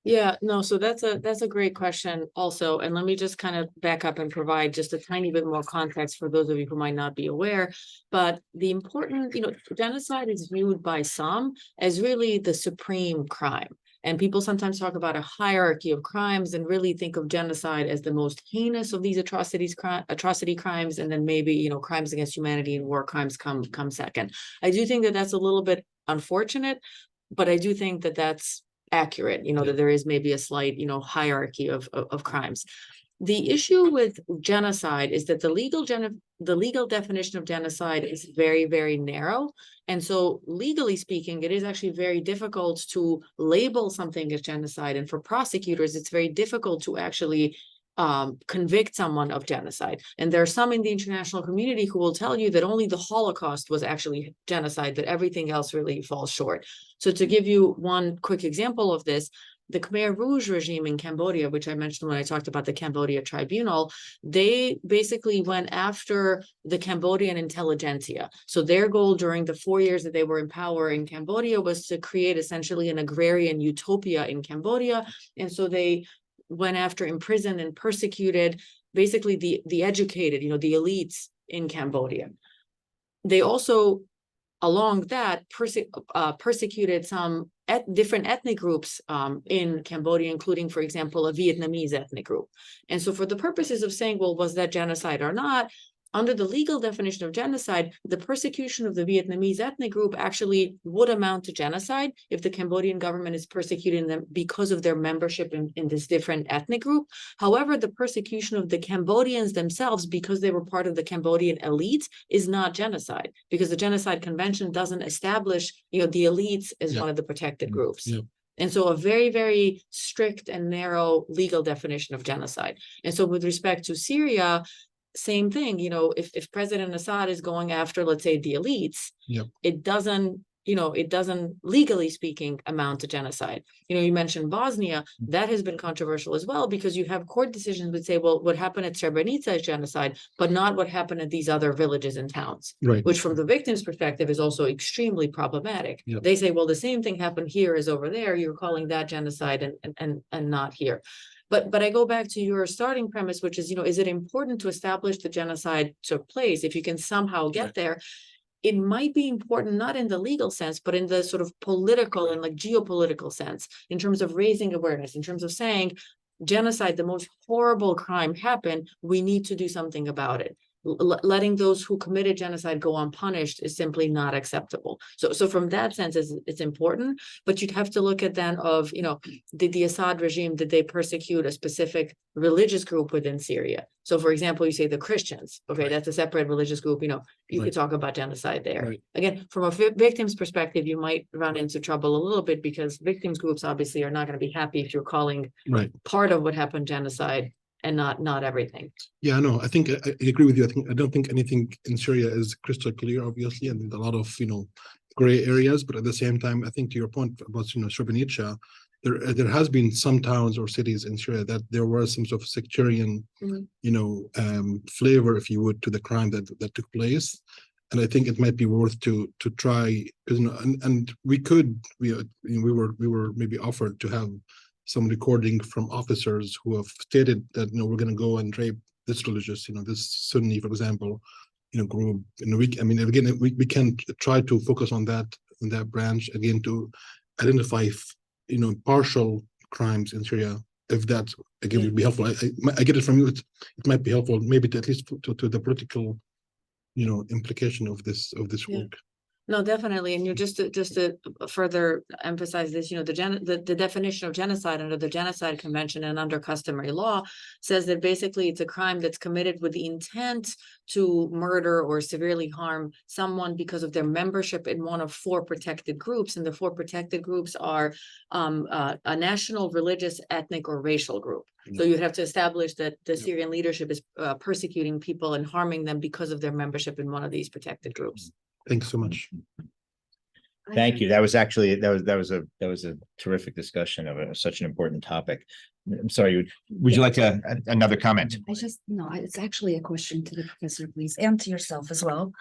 Yeah, no, so that's a great question also. And let me just kind of back up and provide just a tiny bit more context for those of you who might not be aware. But the important, genocide is viewed by some as really the supreme crime. And people sometimes talk about a hierarchy of crimes and really think of genocide as the most heinous of these atrocity crimes, and then maybe, crimes against humanity and war crimes come second. I do think that that's a little bit unfortunate, but I do think that that's accurate, that there is maybe a slight, hierarchy of crimes. The issue with genocide is that the legal definition of genocide is very, very narrow. And so legally speaking, it is actually very difficult to label something as genocide. And for prosecutors, it's very difficult to actually convict someone of genocide. And there are some in the international community who will tell you that only the Holocaust was actually genocide, that everything else really falls short. So to give you one quick example of this, the Khmer Rouge regime in Cambodia, which I mentioned when I talked about the Cambodia Tribunal, they basically went after the Cambodian intelligentsia. So their goal during the 4 years that they were in power in Cambodia was to create essentially an agrarian utopia in Cambodia. And so they went after, imprisoned, and persecuted basically the educated, the elites in Cambodia. They also, along that, persecuted some different ethnic groups in Cambodia, including, for example, a Vietnamese ethnic group. And so for the purposes of saying, well, was that genocide or not, under the legal definition of genocide, the persecution of the Vietnamese ethnic group actually would amount to genocide if the Cambodian government is persecuting them because of their membership in this different ethnic group. However, the persecution of the Cambodians themselves, because they were part of the Cambodian elite, is not genocide, because the Genocide Convention doesn't establish, the elites as one of the protected groups. And so a very, very strict and narrow legal definition of genocide. And so with respect to Syria, same thing, if President Assad is going after, let's say, the elites, it doesn't, legally speaking, amount to genocide. You mentioned Bosnia, that has been controversial as well, because you have court decisions that say, well, what happened at Srebrenica is genocide, but not what happened at these other villages and towns, which from the victim's perspective is also extremely problematic. They say, well, the same thing happened here as over there. You're calling that genocide and not here. But I go back to your starting premise, which is, is it important to establish the genocide took place? If you can somehow get there, it might be important, not in the legal sense, but in the sort of political and like geopolitical sense, in terms of raising awareness, in terms of saying genocide, the most horrible crime happened, we need to do something about it. Letting those who committed genocide go unpunished is simply not acceptable. So from that sense, it's important, but you'd have to look at then of, did the Assad regime, did they persecute a specific religious group within Syria? So for example, you say the Christians, okay, that's a separate religious group, you could talk about genocide there. Again, from a victim's perspective, you might run into trouble a little bit, because victims groups obviously are not going to be happy if you're calling part of what happened genocide and not everything. Yeah, no, I think I agree with you. I don't think anything in Syria is crystal clear, obviously, and a lot of gray areas. But at the same time, I think to your point about Srebrenica, there has been some towns or cities in Syria that there was some sort of sectarian, flavor, if you would, to the crime that took place. And I think it might be worth to try, and we were maybe offered to have some recording from officers who have stated that we're going to go and rape this religious, this Sunni, for example, group. Again, we can try to focus on that branch again to identify, partial crimes in Syria. If that again would be helpful, I get it from you. It might be helpful, maybe to at least to the political, implication of this work. No, definitely. And you're just to further emphasize this, the definition of genocide under the Genocide Convention and under customary law says that basically it's a crime that's committed with the intent to murder or severely harm someone because of their membership in one of 4 protected groups. And the 4 protected groups are a national, religious, ethnic, or racial group. So you'd have to establish that the Syrian leadership is persecuting people and harming them because of their membership in one of these protected groups. Thanks so much. Thank you. That was actually, that was a terrific discussion of such an important topic. I'm sorry, would you like another comment? No, it's actually a question to the professor, please, and to yourself as well.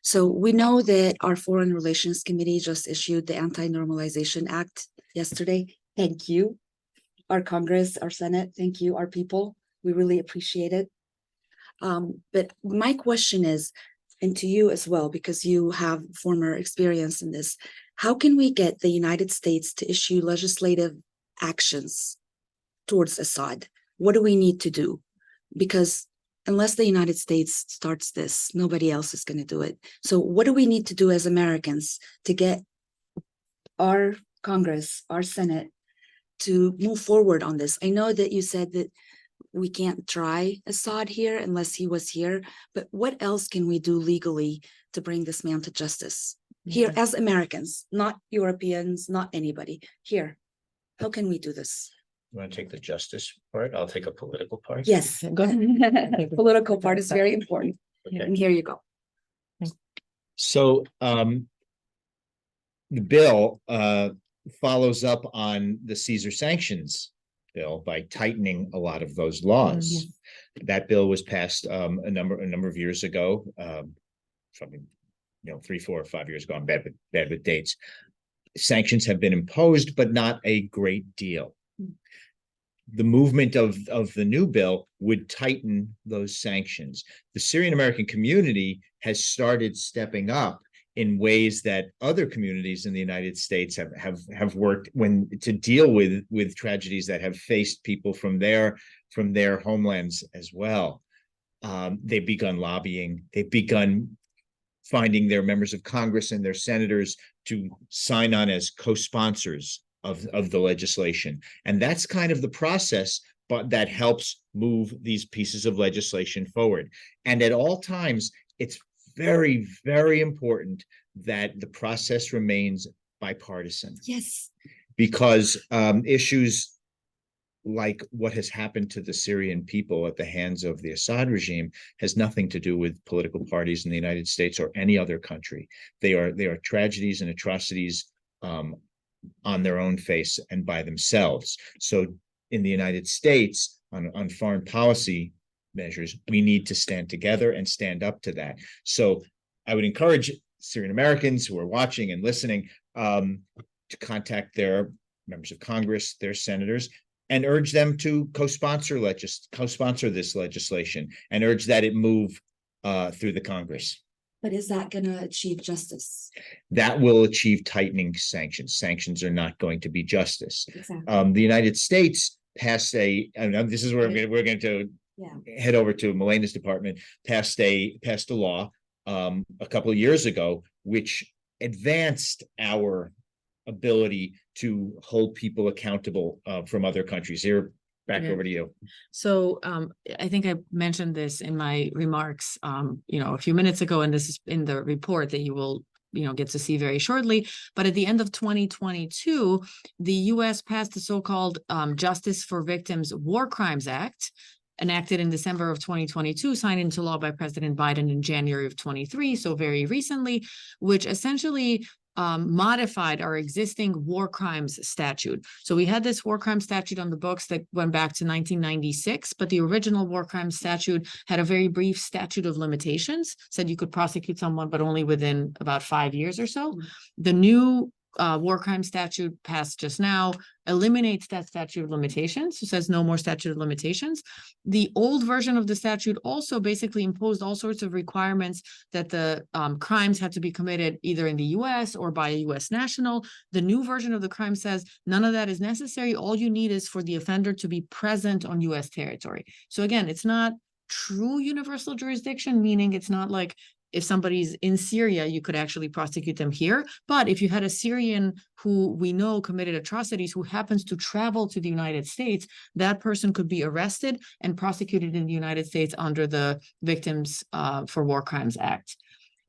So we know that our Foreign Relations Committee just issued the Anti-Normalization Act yesterday. Thank you. Our Congress, our Senate, thank you, our people. We really appreciate it. But my question is, and to you as well, because you have former experience in this, how can we get the United States to issue legislative actions towards Assad? What do we need to do? Because unless the United States starts this, nobody else is going to do it. So what do we need to do as Americans to get our Congress, our Senate, to move forward on this? I know that you said that we can't try Assad here unless he was here, but what else can we do legally to bring this man to justice here as Americans, not Europeans, not anybody here? How can we do this? You want to take the justice part? I'll take a political part. Yes, Go ahead. political part is very important. Okay. And here you go. So the bill follows up on the Caesar sanctions bill by tightening a lot of those laws. That bill was passed a number of years ago, something 3, 4, or 5 years ago. I'm bad with dates. Sanctions have been imposed, but not a great deal. The movement of the new bill would tighten those sanctions. The Syrian American community has started stepping up in ways that other communities in the United States have worked to deal with tragedies that have faced people from their homelands as well. They've begun lobbying. They've begun finding their members of Congress and their senators to sign on as co-sponsors of the legislation. And that's kind of the process, but that helps move these pieces of legislation forward. And at all times, it's very, very important that the process remains bipartisan. Yes. Because issues like what has happened to the Syrian people at the hands of the Assad regime has nothing to do with political parties in the United States or any other country. They are tragedies and atrocities on their own face and by themselves. So in the United States, on foreign policy measures, we need to stand together and stand up to that. So I would encourage Syrian Americans who are watching and listening to contact their members of Congress, their senators, and urge them to co-sponsor this legislation and urge that it move through the Congress. But is that going to achieve justice? That will achieve tightening sanctions. Sanctions are not going to be justice. Exactly. The United States passed this is where we're going to head over to Milena's department, passed a law a couple of years ago, which advanced our ability to hold people accountable from other countries. Here, back over to you. So I think I mentioned this in my remarks, a few minutes ago, and this is in the report that you will get to see very shortly. But at the end of 2022, the U.S. passed the so-called Justice for Victims War Crimes Act, enacted in December of 2022, signed into law by President Biden in January of 23, so very recently, which essentially modified our existing war crimes statute. So we had this war crime statute on the books that went back to 1996, but the original war crime statute had a very brief statute of limitations, said you could prosecute someone, but only within about 5 years or so. The new war crime statute passed just now eliminates that statute of limitations. So says no more statute of limitations. The old version of the statute also basically imposed all sorts of requirements that the crimes had to be committed either in the US or by a US national. The new version of the crime says none of that is necessary. All you need is for the offender to be present on US territory. So again, it's not true universal jurisdiction, meaning it's not like if somebody's in Syria, you could actually prosecute them here. But if you had a Syrian who we know committed atrocities, who happens to travel to the United States, that person could be arrested and prosecuted in the United States under the Victims for War Crimes Act.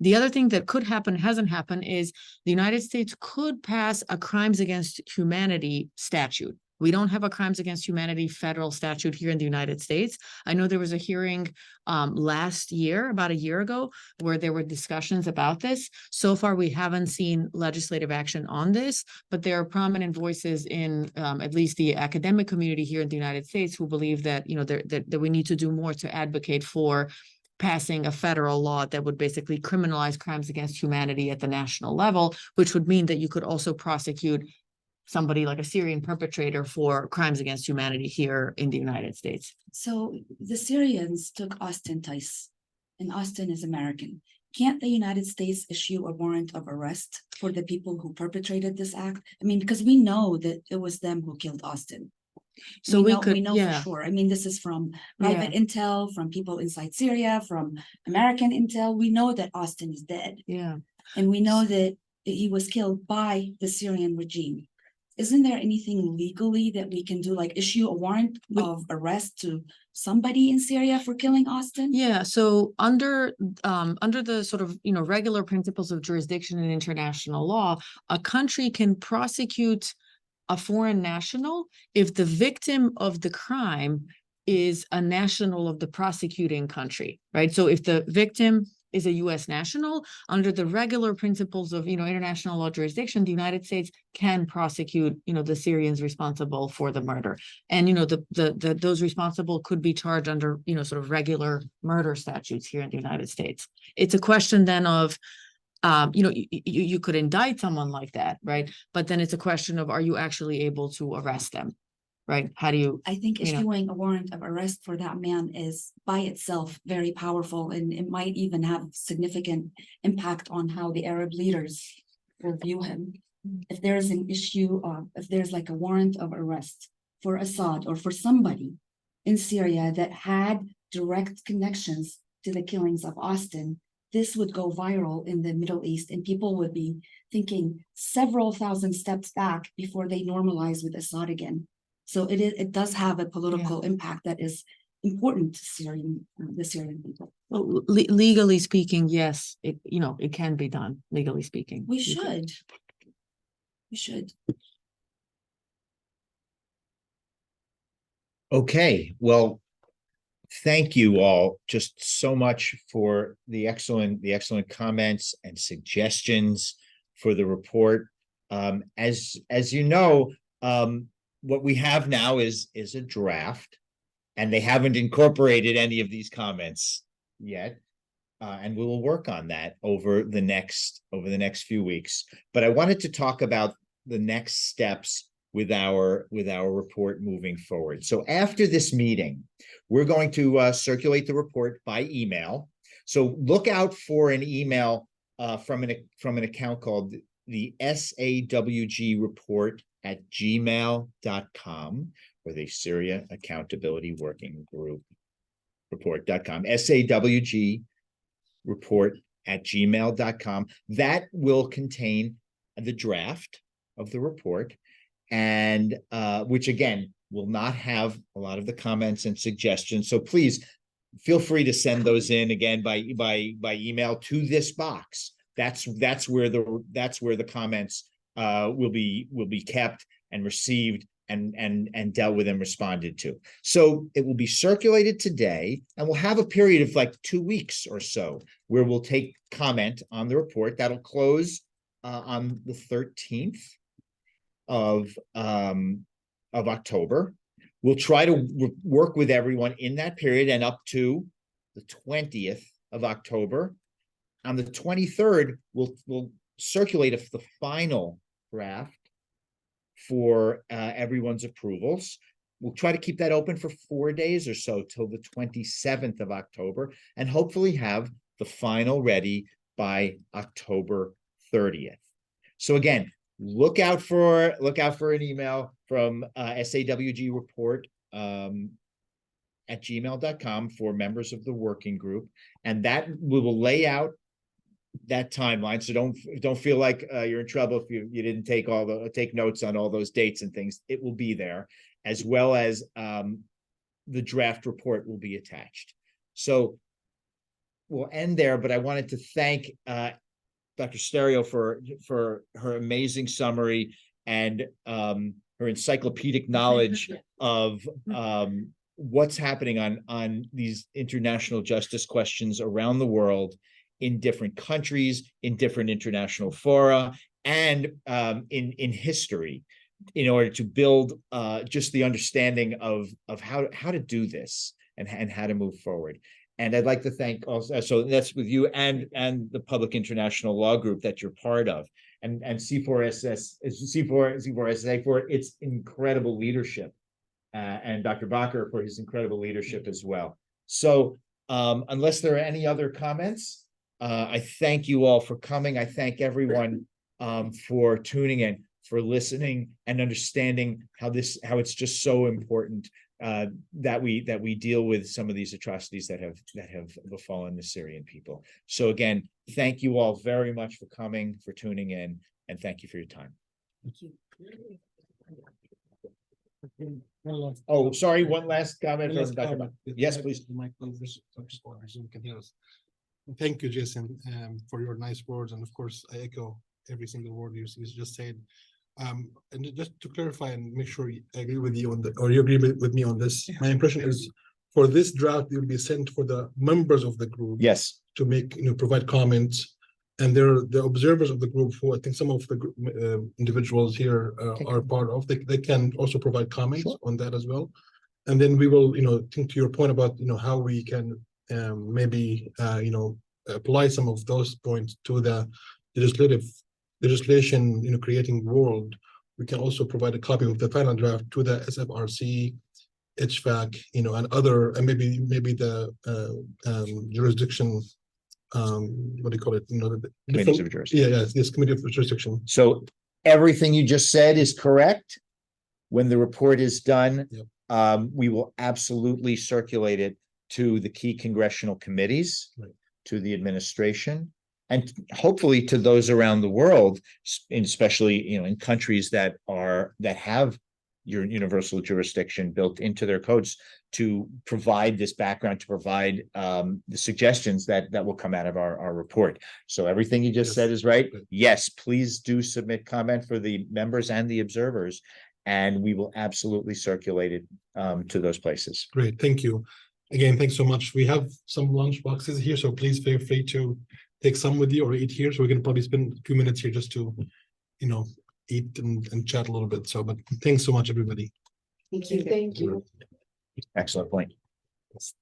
The other thing that could happen, hasn't happened, is the United States could pass a crimes against humanity statute. We don't have a crimes against humanity federal statute here in the United States. I know there was a hearing last year, about a year ago, where there were discussions about this. So far, we haven't seen legislative action on this, but there are prominent voices in at least the academic community here in the United States who believe that, you know, that we need to do more to advocate for passing a federal law that would basically criminalize crimes against humanity at the national level, which would mean that you could also prosecute somebody like a Syrian perpetrator for crimes against humanity here in the United States. So the Syrians took Austin twice, and Austin is American. Can't the United States issue a warrant of arrest for the people who perpetrated this act? I mean, because we know that it was them who killed Austin. So we we know yeah. for sure. I mean, this is from private intel, from people inside Syria, from American intel. We know that Austin is dead. Yeah. And we know that he was killed by the Syrian regime. Isn't there anything legally that we can do, like issue a warrant of arrest to somebody in Syria for killing Austin? Yeah, so under the sort of, you know, regular principles of jurisdiction and international law, a country can prosecute a foreign national if the victim of the crime is a national of the prosecuting country, right? So if the victim is a U.S. national, under the regular principles of, you know, international law jurisdiction, the United States can prosecute, you know, the Syrians responsible for the murder. And, you know, those responsible could be charged under, you know, sort of regular murder statutes here in the United States. It's a question then of, you know, you could indict someone like that, right? But then it's a question of, are you actually able to arrest them, right? How do you? I think you know. issuing a warrant of arrest for that man is by itself very powerful, and it might even have significant impact on how the Arab leaders will view him. If there's an issue of, if there's like a warrant of arrest for Assad or for somebody in Syria that had direct connections to the killings of Austin, this would go viral in the Middle East, and people would be thinking several thousand steps back before they normalize with Assad again. So it does have a political impact that is important to the Syrian people. Well, legally speaking, yes, it, you know, it can be done, legally speaking. We should. Okay, well, thank you all just so much for the excellent comments and suggestions for the report. As you know, what we have now is a draft, and they haven't incorporated any of these comments yet. And we will work on that over the next few weeks. But I wanted to talk about the next steps with our report moving forward. So after this meeting, we're going to circulate the report by email. So look out for an email from an account called the SAWG report at gmail.com, or the Syria Accountability Working Group report.com, SAWG report at gmail.com. That will contain the draft of the report, and which again will not have a lot of the comments and suggestions. So please feel free to send those in again by email to this box. That's where the comments will be kept and received and dealt with and responded to. So it will be circulated today, and we'll have a period of like 2 weeks or so where we'll take comment on the report. That'll close on the 13th of October. We'll try to work with everyone in that period and up to the 20th of October. On the 23rd, we'll circulate the final draft for everyone's approvals. We'll try to keep that open for 4 days or so till the 27th of October, and hopefully have the final ready by October 30th. So again, look out for an email from SAWG report at gmail.com for members of the working group, and that we will lay out that timeline. So don't feel like you're in trouble if you didn't take notes on all those dates and things. It will be there, as well as the draft report will be attached. So we'll end there, but I wanted to thank Dr. Sterio for her amazing summary and her encyclopedic knowledge of what's happening on these international justice questions around the world, in different countries, in different international fora, and in history, in order to build just the understanding of how to do this and how to move forward. And I'd like to thank also, so that's with you and the Public International Law Group that you're part of, and C4SA for its incredible leadership, and Dr. Bakr for his incredible leadership as well. So unless there are any other comments, I thank you all for coming. I thank everyone for tuning in, for listening and understanding how it's just so important that we deal with some of these atrocities that have befallen the Syrian people. So again, thank you all very much for coming, for tuning in, and thank you for your time. Thank you. Oh, sorry, one last comment from Dr. comment. Yes, please. The mic closes, so you can hear us. Thank you, Jason, for your nice words, and of course, I echo every single word you just said. And just to clarify and make sure I agree with you on or you agree with me on this. My impression is for this draft, it will be sent for the members of the group. Yes. To make, provide comments, and they're the observers of the group, who I think some of the individuals here are part of. They can also provide comments on that as well, and then we will, think to your point about how we can maybe apply some of those points to the legislation creating world. We can also provide a copy of the final draft to the SFRC, HVAC, and other, and maybe the jurisdiction, what do you call it? Committees of jurisdiction. Yes, committee of jurisdiction. So everything you just said is correct. When the report is done, we will absolutely circulate it to the key congressional committees, to the administration, and hopefully to those around the world, especially in countries that have your universal jurisdiction built into their codes, to provide this background, to provide the suggestions that will come out of our report. So everything you just said is right. Yes, please do submit comment for the members and the observers, and we will absolutely circulate it to those places. Great, thank you. Again, thanks so much. We have some lunch boxes here, so please feel free to take some with you or eat here. So we can probably spend a few minutes here just to, eat and chat a little bit. So, but thanks so much, everybody. Thank you. Excellent point. Just